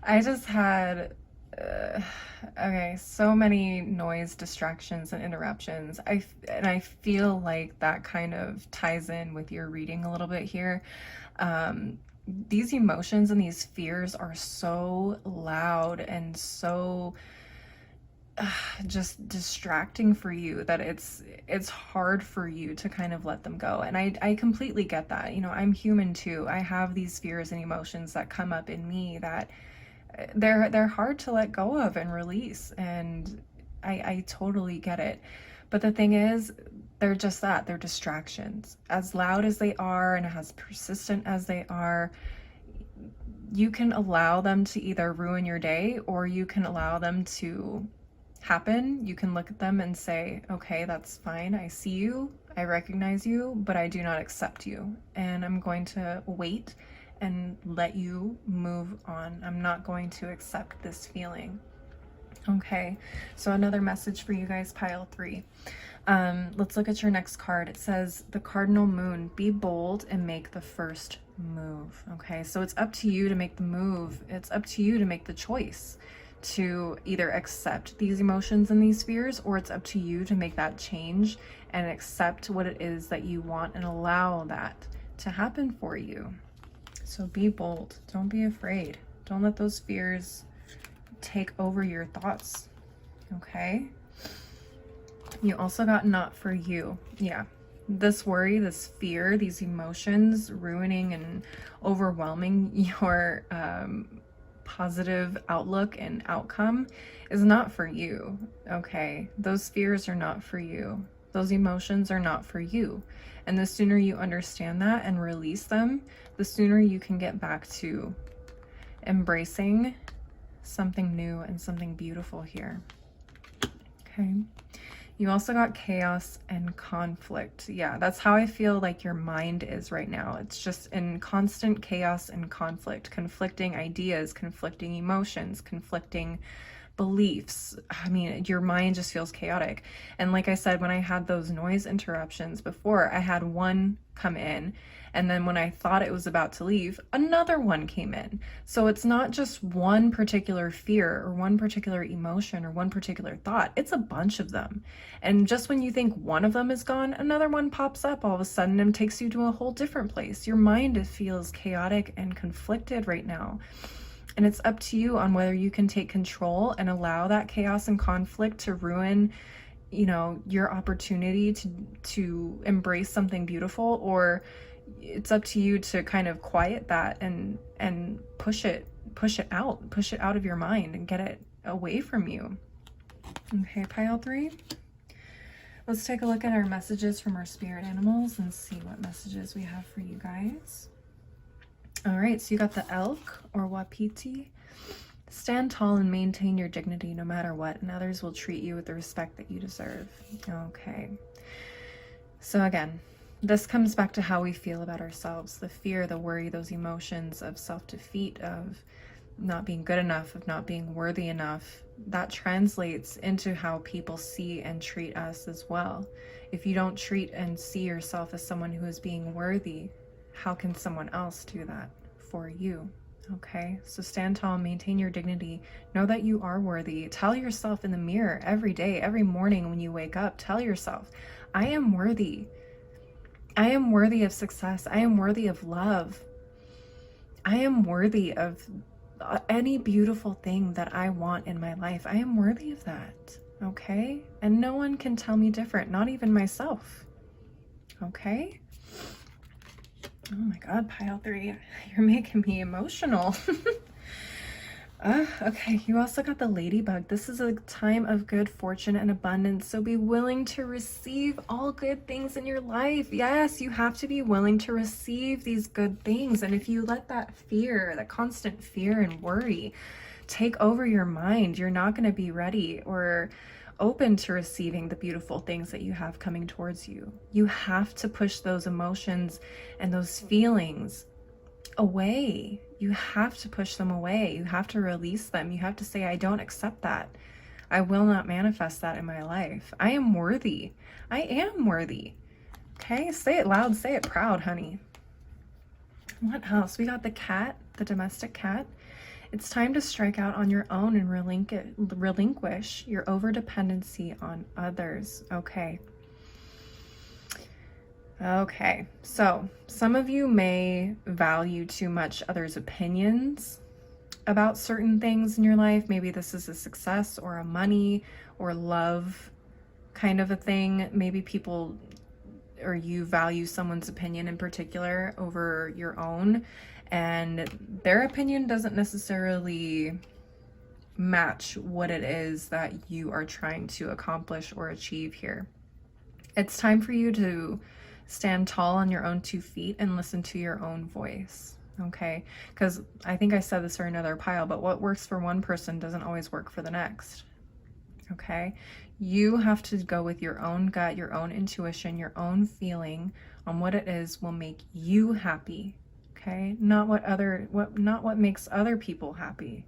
I just had so many noise, distractions, and interruptions. I feel like that kind of ties in with your reading a little bit here. These emotions and these fears are so loud and so just distracting for you that it's hard for you to kind of let them go. And I completely get that. I'm human too. I have these fears and emotions that come up in me that they're hard to let go of and release, and I totally get it. But the thing is, they're just that. They're distractions. As loud as they are and as persistent as they are, you can allow them to either ruin your day, or you can allow them to happen. You can look at them and say, okay, that's fine. I see you. I recognize you, but I do not accept you. And I'm going to wait and let you move on. I'm not going to accept this feeling. Okay, so another message for you guys, pile 3. Let's look at your next card. It says the cardinal moon. Be bold and make the first move. Okay, so it's up to you to make the move. It's up to you to make the choice to either accept these emotions and these fears, or it's up to you to make that change and accept what it is that you want and allow that to happen for you. So be bold. Don't be afraid. Don't let those fears take over your thoughts. Okay? You also got not for you. Yeah. This worry, this fear, these emotions ruining and overwhelming your positive outlook and outcome is not for you. Okay? Those fears are not for you. Those emotions are not for you. And the sooner you understand that and release them, the sooner you can get back to embracing something new and something beautiful here. Okay. You also got chaos and conflict. Yeah, that's how I feel like your mind is right now. It's just in constant chaos and conflict, conflicting ideas, conflicting emotions, conflicting beliefs. I mean, your mind just feels chaotic. And like I said, when I had those noise interruptions before, I had one come in, and then when I thought it was about to leave, another one came in. So it's not just one particular fear or one particular emotion or one particular thought. It's a bunch of them. And just when you think one of them is gone, another one pops up all of a sudden and takes you to a whole different place. Your mind feels chaotic and conflicted right now. And it's up to you on whether you can take control and allow that chaos and conflict to ruin, your opportunity to embrace something beautiful, or it's up to you to kind of quiet that and push it out of your mind and get it away from you. Okay, pile 3. Let's take a look at our messages from our spirit animals and see what messages we have for you guys. All right, so you got the elk or wapiti. Stand tall and maintain your dignity no matter what, and others will treat you with the respect that you deserve. Okay. So again, this comes back to how we feel about ourselves. The fear, the worry, those emotions of self-defeat, of not being good enough, of not being worthy enough. That translates into how people see and treat us as well. If you don't treat and see yourself as someone who is being worthy, how can someone else do that for you? Okay, so stand tall, maintain your dignity, know that you are worthy. Tell yourself in the mirror every day, every morning when you wake up, tell yourself, I am worthy. I am worthy of success. I am worthy of love. I am worthy of any beautiful thing that I want in my life. I am worthy of that. Okay, and no one can tell me different, not even myself. Okay. Oh my God, pile 3, you're making me emotional. Okay, you also got the ladybug. This is a time of good fortune and abundance, so be willing to receive all good things in your life. Yes, you have to be willing to receive these good things. And if you let that fear, that constant fear and worry take over your mind, you're not going to be ready or open to receiving the beautiful things that you have coming towards you. You have to push those emotions and those feelings away. You have to push them away. You have to release them. You have to say, I don't accept that. I will not manifest that in my life. I am worthy. I am worthy. Okay, say it loud, say it proud, honey. What else? We got the cat, the domestic cat. It's time to strike out on your own and relinquish your overdependency on others. Okay. Okay, so some of you may value too much others' opinions about certain things in your life. Maybe this is a success or a money or love kind of a thing. Maybe people or you value someone's opinion in particular over your own, and their opinion doesn't necessarily match what it is that you are trying to accomplish or achieve here. It's time for you to stand tall on your own 2 feet and listen to your own voice, okay? Because I think I said this for another pile, but what works for one person doesn't always work for the next, okay? You have to go with your own gut, your own intuition, your own feeling on what it is will make you happy, okay? Not what makes other people happy,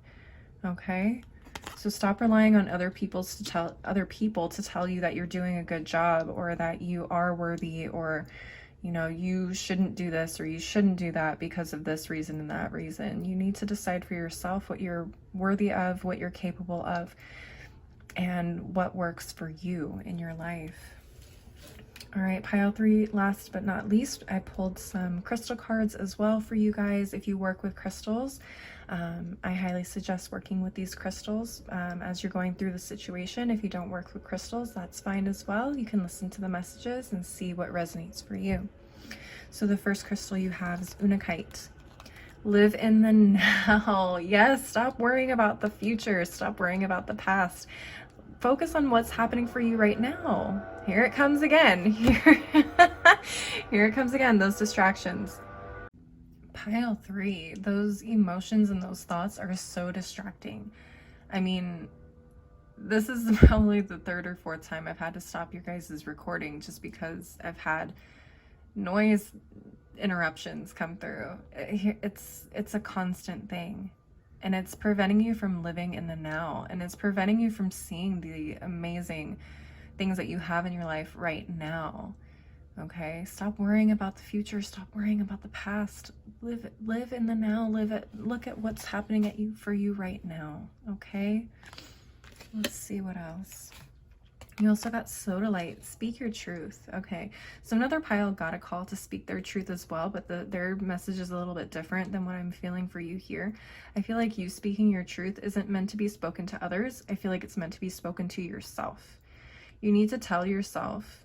okay? So stop relying on other people to tell you that you're doing a good job or that you are worthy, or you shouldn't do this or you shouldn't do that because of this reason and that reason. You need to decide for yourself what you're worthy of, what you're capable of, and what works for you in your life. All right, pile 3, last but not least, I pulled some crystal cards as well for you guys. If you work with crystals, I highly suggest working with these crystals as you're going through the situation. If you don't work with crystals, that's fine as well. You can listen to the messages and see what resonates for you. So the first crystal you have is Unakite. Live in the now. Yes, stop worrying about the future. Stop worrying about the past. Focus on what's happening for you right now. Here it comes again. Here it comes again, those distractions. Pile 3, those emotions and those thoughts are so distracting. I mean, this is probably the 3rd or 4th time I've had to stop your guys' recording just because I've had noise interruptions come through. It's a constant thing. And it's preventing you from living in the now. And it's preventing you from seeing the amazing things that you have in your life right now. Okay? Stop worrying about the future. Stop worrying about the past. Live in the now. Look at what's happening for you right now. Okay? Let's see what else. You also got Sodalite. Speak your truth. Okay, so another pile got a call to speak their truth as well, but their message is a little bit different than what I'm feeling for you here. I feel like you speaking your truth isn't meant to be spoken to others. I feel like it's meant to be spoken to yourself. You need to tell yourself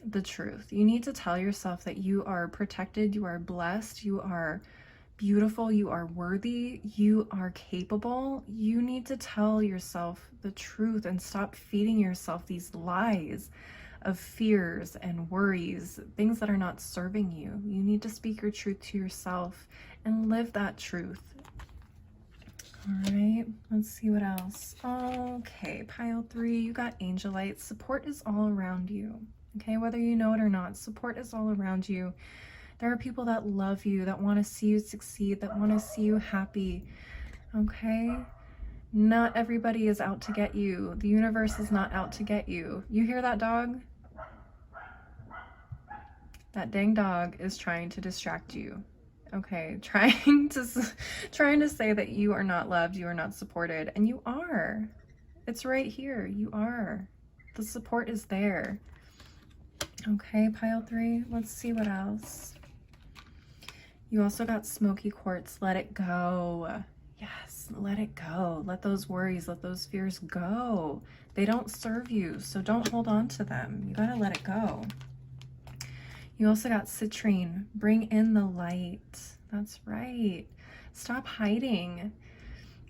the truth. You need to tell yourself that you are protected, you are blessed, you are beautiful, you are worthy, you are capable. You need to tell yourself the truth and stop feeding yourself these lies of fears and worries, things that are not serving you. You need to speak your truth to yourself and live that truth. All right, let's see what else. Okay, pile 3, you got Angelite. Support is all around you. Okay, whether you know it or not, support is all around you. There are people that love you, that want to see you succeed, that want to see you happy, okay? Not everybody is out to get you. The universe is not out to get you. You hear that dog? That dang dog is trying to distract you, okay? Trying to say that you are not loved, you are not supported, and you are. It's right here, you are. The support is there. Okay, pile 3, let's see what else. You also got Smoky Quartz. Let it go. Yes, let it go. Let those worries, let those fears go. They don't serve you, so don't hold on to them. You gotta let it go. You also got Citrine. Bring in the light. That's right. Stop hiding.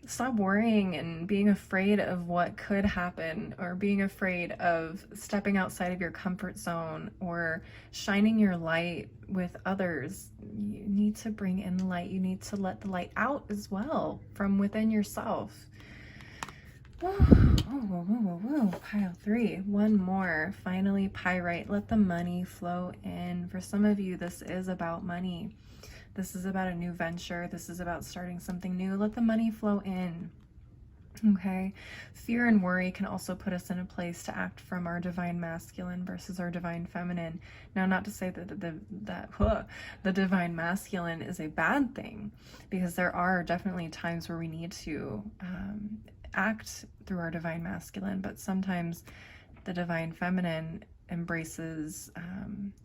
stop worrying and being afraid of what could happen, or being afraid of stepping outside of your comfort zone or shining your light with others. You need to bring in the light. You need to let the light out as well from within yourself. Whoa, pile 3. One more. Finally, pyrite. Let the money flow in. For some of you, this is about money. This is about a new venture. This is about starting something new. Let the money flow in. Okay. Fear and worry can also put us in a place to act from our divine masculine versus our divine feminine. Now, not to say that the divine masculine is a bad thing, because there are definitely times where we need to act through our divine masculine, but sometimes the divine feminine embraces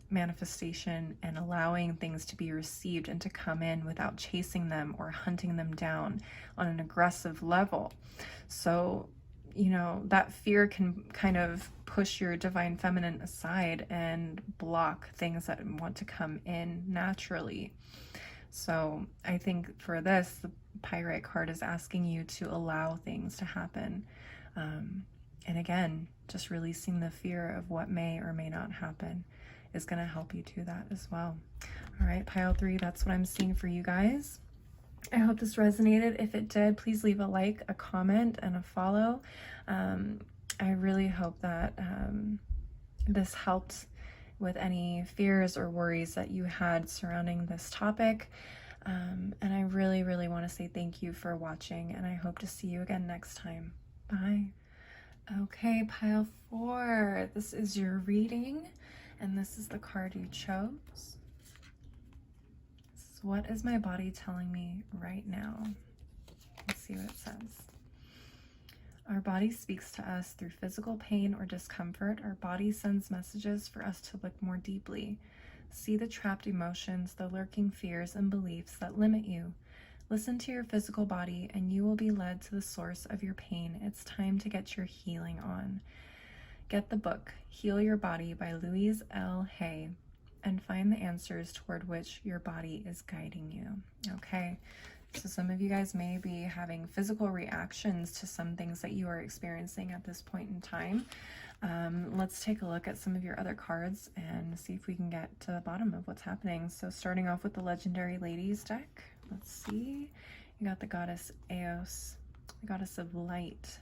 manifestation and allowing things to be received and to come in without chasing them or hunting them down on an aggressive level. So, you know, that fear can kind of push your divine feminine aside and block things that want to come in naturally. So I think for this, the Pyrite card is asking you to allow things to happen. And again, just releasing the fear of what may or may not happen is going to help you do that as well. All right, pile 3, that's what I'm seeing for you guys. I hope this resonated. If it did, please leave a like, a comment, and a follow. I really hope that this helped with any fears or worries that you had surrounding this topic. And I really, really want to say thank you for watching, and I hope to see you again next time. Bye. Okay, pile 4, this is your reading, and this is the card you chose. So what is my body telling me right now? Let's see what it says. Our body speaks to us through physical pain or discomfort. Our body sends messages for us to look more deeply. See the trapped emotions, the lurking fears and beliefs that limit you. Listen to your physical body and you will be led to the source of your pain. It's time to get your healing on. Get the book, Heal Your Body by Louise L. Hay, and find the answers toward which your body is guiding you. Okay, so some of you guys may be having physical reactions to some things that you are experiencing at this point in time. Let's take a look at some of your other cards and see if we can get to the bottom of what's happening. So starting off with the Legendary Ladies deck, let's see. You got the Goddess Eos, the Goddess of Light.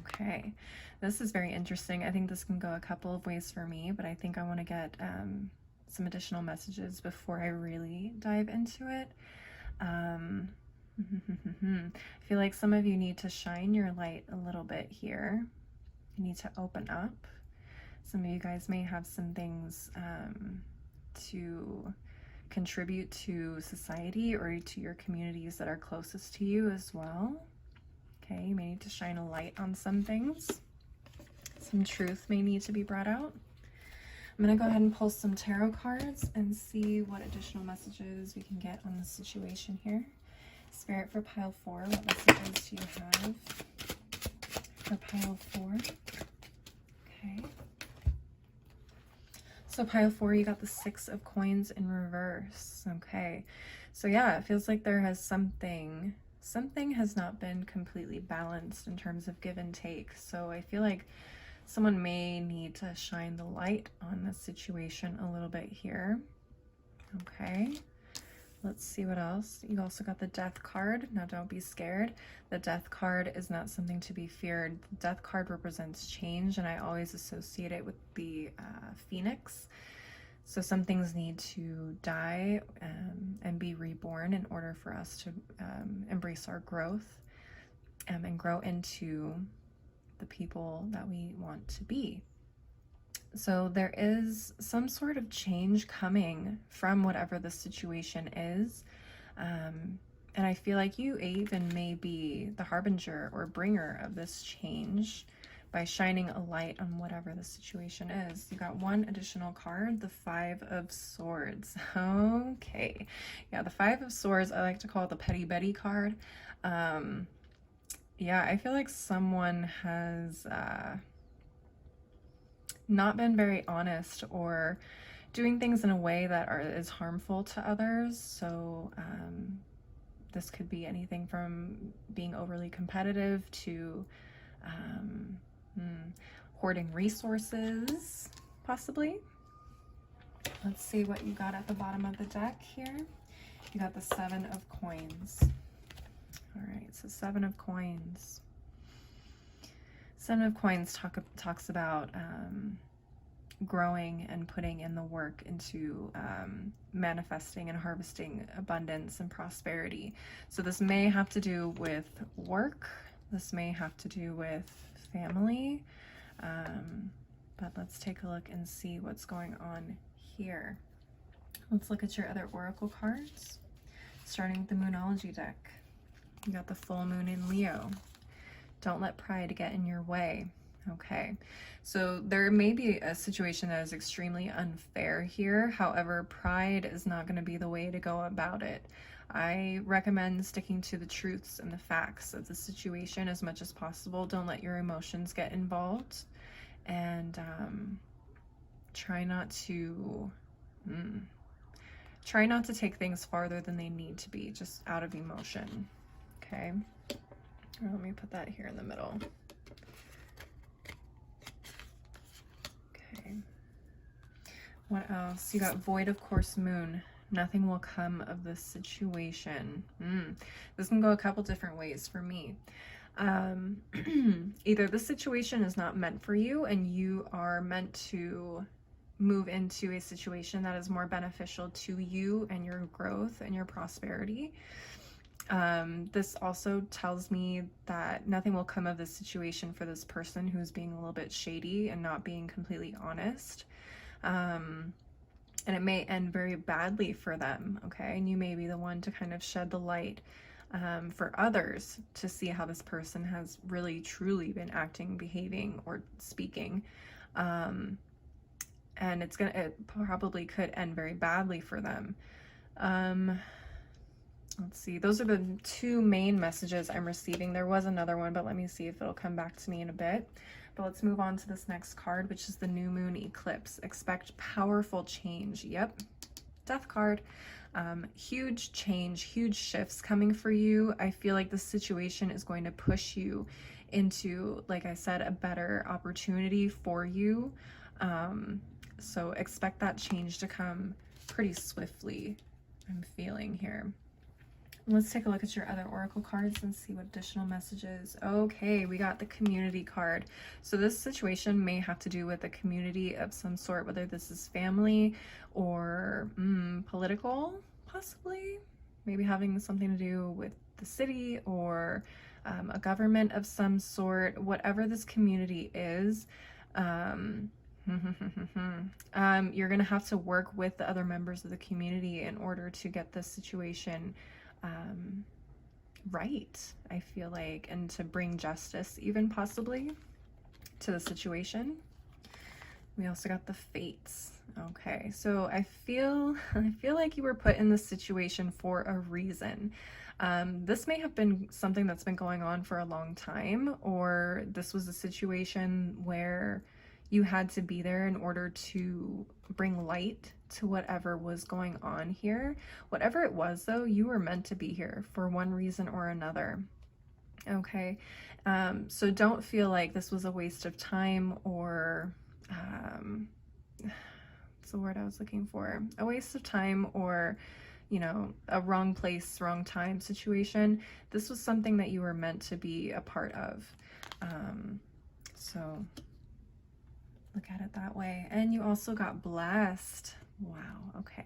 Okay, this is very interesting. I think this can go a couple of ways for me, but I think I want to get some additional messages before I really dive into it. I feel like some of you need to shine your light a little bit here. You need to open up. Some of you guys may have some things to contribute to society or to your communities that are closest to you as well. Okay, you may need to shine a light on some things. Some truth may need to be brought out. I'm going to go ahead and pull some tarot cards and see what additional messages we can get on the situation here. Spirit for pile 4, what messages do you have for pile 4? Okay. So pile 4, you got the 6 of Coins in reverse. Okay. So yeah, it feels like there has something has not been completely balanced in terms of give and take. So I feel like someone may need to shine the light on this situation a little bit here. Okay, let's see what else. You also got the Death card. Now don't be scared. The Death card is not something to be feared. The Death card represents change, and I always associate it with the Phoenix. So some things need to die and be reborn in order for us to embrace our growth and grow into the people that we want to be. So there is some sort of change coming from whatever the situation is. And I feel like you even may be the harbinger or bringer of this change by shining a light on whatever the situation is. You got one additional card, the 5 of Swords. Okay. Yeah, the 5 of Swords, I like to call it the Petty Betty card. Yeah, I feel like someone has not been very honest or doing things in a way that is harmful to others. So This could be anything from being overly competitive to hoarding resources, possibly. Let's see what you got at the bottom of the deck here. You got the 7 of Coins. All right, so 7 of Coins. 7 of Coins talks about growing and putting in the work into manifesting and harvesting abundance and prosperity. So this may have to do with work. This may have to do with family. But let's take a look and see what's going on here. Let's look at your other oracle cards, starting with the Moonology deck. You got the full moon in Leo. Don't let pride get in your way. Okay, so there may be a situation that is extremely unfair here. However, pride is not going to be the way to go about it. I recommend sticking to the truths and the facts of the situation as much as possible. Don't let your emotions get involved, and try not to take things farther than they need to be, just out of emotion. Okay, let me put that here in the middle. Okay, what else? You got Void of Course Moon. Nothing will come of this situation. This can go a couple different ways for me. Either this situation is not meant for you and you are meant to move into a situation that is more beneficial to you and your growth and your prosperity. This also tells me that nothing will come of this situation for this person who's being a little bit shady and not being completely honest. And it may end very badly for them, okay? And you may be the one to kind of shed the light for others to see how this person has really, truly been acting, behaving, or speaking. And it probably could end very badly for them. Let's see, those are the 2 main messages I'm receiving. There was another one, but let me see if it'll come back to me in a bit. But let's move on to this next card, which is the New Moon Eclipse. Expect powerful change. Yep, Death card. Huge change, huge shifts coming for you. I feel like this situation is going to push you into, like I said, a better opportunity for you. So expect that change to come pretty swiftly, I'm feeling here. Let's take a look at your other oracle cards and see what additional messages. Okay, we got the community card. So this situation may have to do with a community of some sort, whether this is family or political, possibly. Maybe having something to do with the city or a government of some sort. Whatever this community is, you're gonna have to work with the other members of the community in order to get this situation right, I feel like, and to bring justice even possibly to the situation. We also got the Fates. Okay, so I feel like you were put in this situation for a reason. This may have been something that's been going on for a long time, or this was a situation where you had to be there in order to bring light to whatever was going on here. Whatever it was, though, you were meant to be here for one reason or another. Okay, so don't feel like this was a waste of time, or what's the word I was looking for? A waste of time, or, you know, a wrong place, wrong time situation. This was something that you were meant to be a part of. So look at it that way. And you also got blessed. Wow, okay.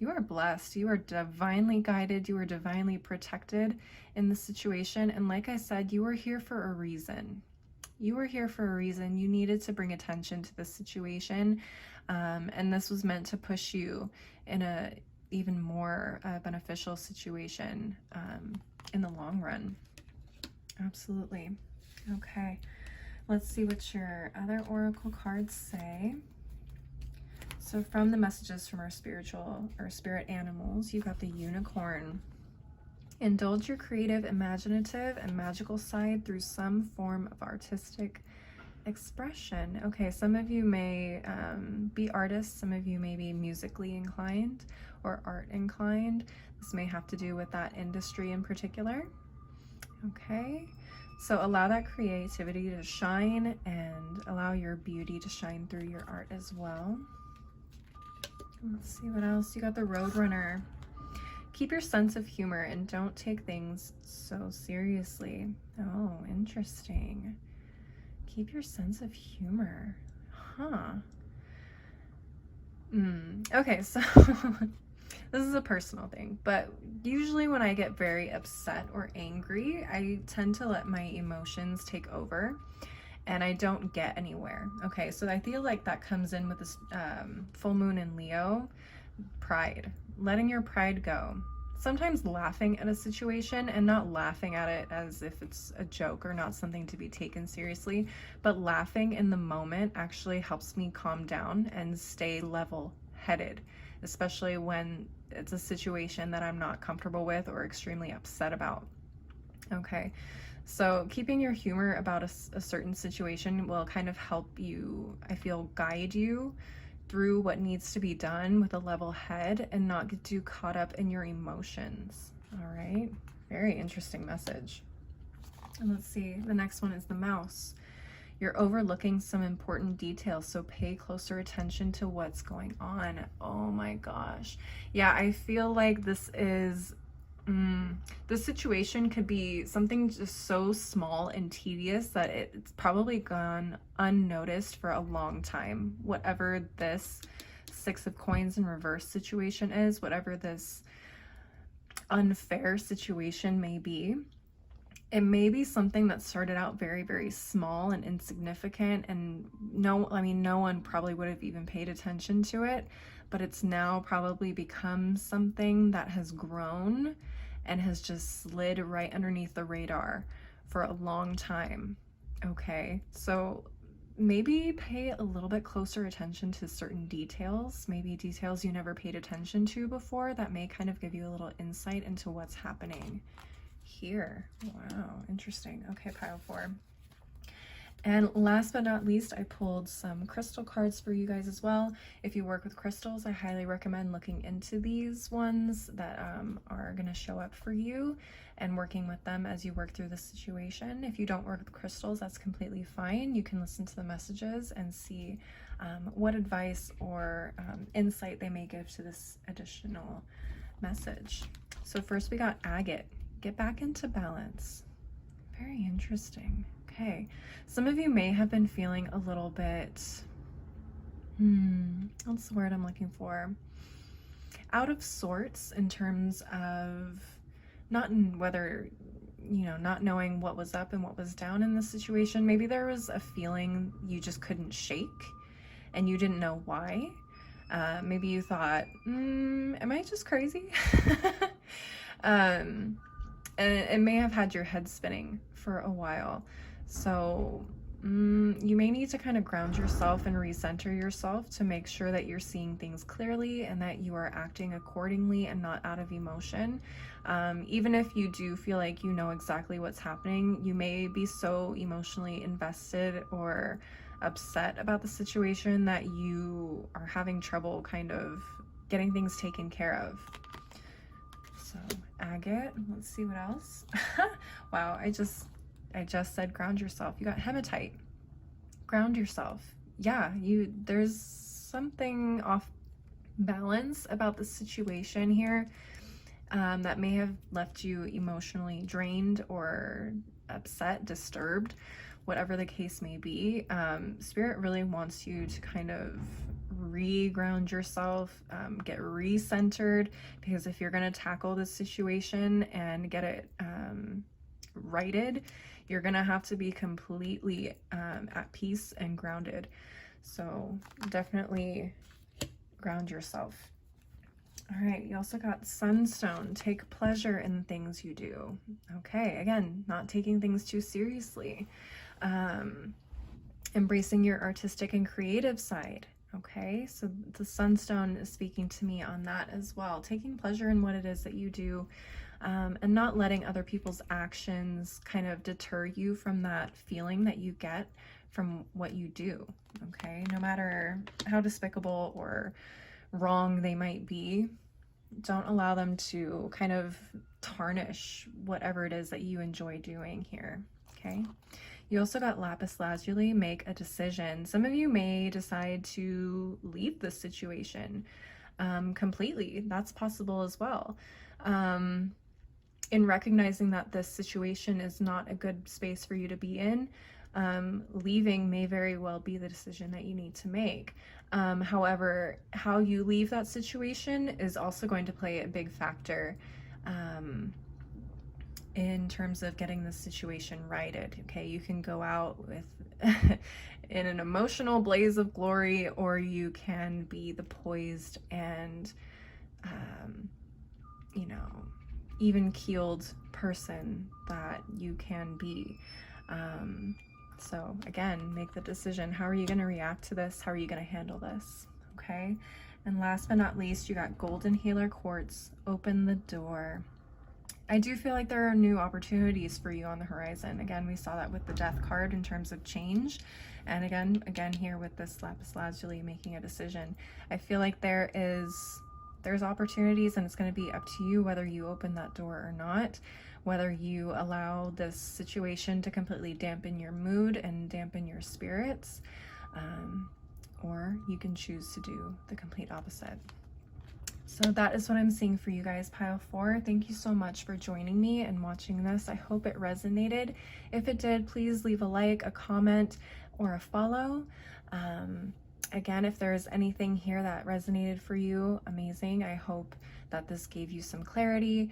You are blessed. You are divinely guided. You are divinely protected in the situation. And like I said, you were here for a reason. You were here for a reason. You needed to bring attention to the situation. And this was meant to push you in a even more beneficial situation in the long run. Absolutely. Okay. Let's see what your other oracle cards say. So from the messages from our spiritual or spirit animals, you got the Unicorn. Indulge your creative, imaginative, and magical side through some form of artistic expression. Okay, some of you may be artists, some of you may be musically inclined or art inclined. This may have to do with that industry in particular. Okay, so allow that creativity to shine and allow your beauty to shine through your art as well. Let's see what else. You got the Roadrunner. Keep your sense of humor and don't take things so seriously. Oh, interesting. Keep your sense of humor. Huh. Okay, so this is a personal thing, but usually when I get very upset or angry, I tend to let my emotions take over and I don't get anywhere. Okay, so I feel like that comes in with this full moon in Leo. Pride, letting your pride go. Sometimes laughing at a situation, and not laughing at it as if it's a joke or not something to be taken seriously, but laughing in the moment actually helps me calm down and stay level-headed, especially when it's a situation that I'm not comfortable with or extremely upset about. Okay, so keeping your humor about a certain situation will kind of help you, I feel, guide you through what needs to be done with a level head and not get too caught up in your emotions. All right, very interesting message. And let's see, the next one is the Mouse. You're overlooking some important details, so pay closer attention to what's going on. Oh my gosh. Yeah, I feel like this is the situation could be something just so small and tedious that it's probably gone unnoticed for a long time. Whatever this Six of Coins in reverse situation is, whatever this unfair situation may be, it may be something that started out very, very small and insignificant, and no one probably would have even paid attention to it, but it's now probably become something that has grown and has just slid right underneath the radar for a long time. Okay, so maybe pay a little bit closer attention to certain details, maybe details you never paid attention to before that may kind of give you a little insight into what's happening here. Wow, interesting. Okay, pile 4. And last but not least, I pulled some crystal cards for you guys as well. If you work with crystals, I highly recommend looking into these ones that are going to show up for you and working with them as you work through the situation. If you don't work with crystals, that's completely fine. You can listen to the messages and see what advice or insight they may give to this additional message. So first we got agate. Get back into balance. Very interesting. Okay, some of you may have been feeling a little bit, what's the word I'm looking for? Out of sorts in terms of not knowing what was up and what was down in the situation. Maybe there was a feeling you just couldn't shake and you didn't know why. Maybe you thought, am I just crazy? And it may have had your head spinning for a while. So you may need to kind of ground yourself and recenter yourself to make sure that you're seeing things clearly and that you are acting accordingly and not out of emotion. Even if you do feel like you know exactly what's happening, you may be so emotionally invested or upset about the situation that you are having trouble kind of getting things taken care of. So agate, let's see what else. Wow, I just said ground yourself. You got hematite. Ground yourself. Yeah, there's something off balance about the situation here that may have left you emotionally drained or upset, disturbed, whatever the case may be. Spirit really wants you to kind of re-ground yourself, get re-centered, because if you're going to tackle this situation and get it righted, you're going to have to be completely at peace and grounded. So definitely ground yourself. All right, you also got sunstone. Take pleasure in the things you do. Okay, again, not taking things too seriously. Embracing your artistic and creative side. Okay, so the sunstone is speaking to me on that as well. Taking pleasure in what it is that you do, and not letting other people's actions kind of deter you from that feeling that you get from what you do, okay? No matter how despicable or wrong they might be, don't allow them to kind of tarnish whatever it is that you enjoy doing here, okay? You also got lapis lazuli, make a decision. Some of you may decide to leave this situation completely. That's possible as well. In recognizing that this situation is not a good space for you to be in, leaving may very well be the decision that you need to make. However, how you leave that situation is also going to play a big factor in terms of getting the situation righted. Okay, you can go out with in an emotional blaze of glory, or you can be the poised and you know, even keeled person that you can be. So again, make the decision. How are you going to react to this? How are you going to handle this? Okay. And last but not least, you got golden healer quartz. Open the door. I do feel like there are new opportunities for you on the horizon. Again, we saw that with the death card in terms of change. And again here with this lapis lazuli, making a decision. I feel like there's opportunities, and it's going to be up to you whether you open that door or not, whether you allow this situation to completely dampen your mood and dampen your spirits, or you can choose to do the complete opposite. So that is what I'm seeing for you guys, pile 4. Thank you so much for joining me and watching this. I hope it resonated. If it did, please leave a like, a comment, or a follow. Again, if there's anything here that resonated for you, amazing. I hope that this gave you some clarity.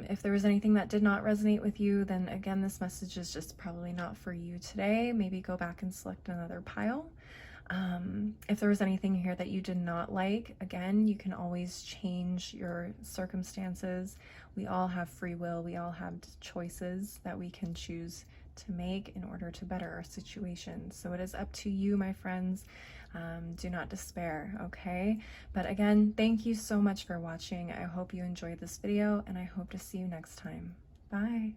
If there was anything that did not resonate with you, then again, this message is just probably not for you today. Maybe go back and select another pile. If there was anything here that you did not like, again, you can always change your circumstances. We all have free will. We all have choices that we can choose to make in order to better our situation. So it is up to you, my friends. Do not despair, okay? But again, thank you so much for watching. I hope you enjoyed this video, and I hope to see you next time. Bye.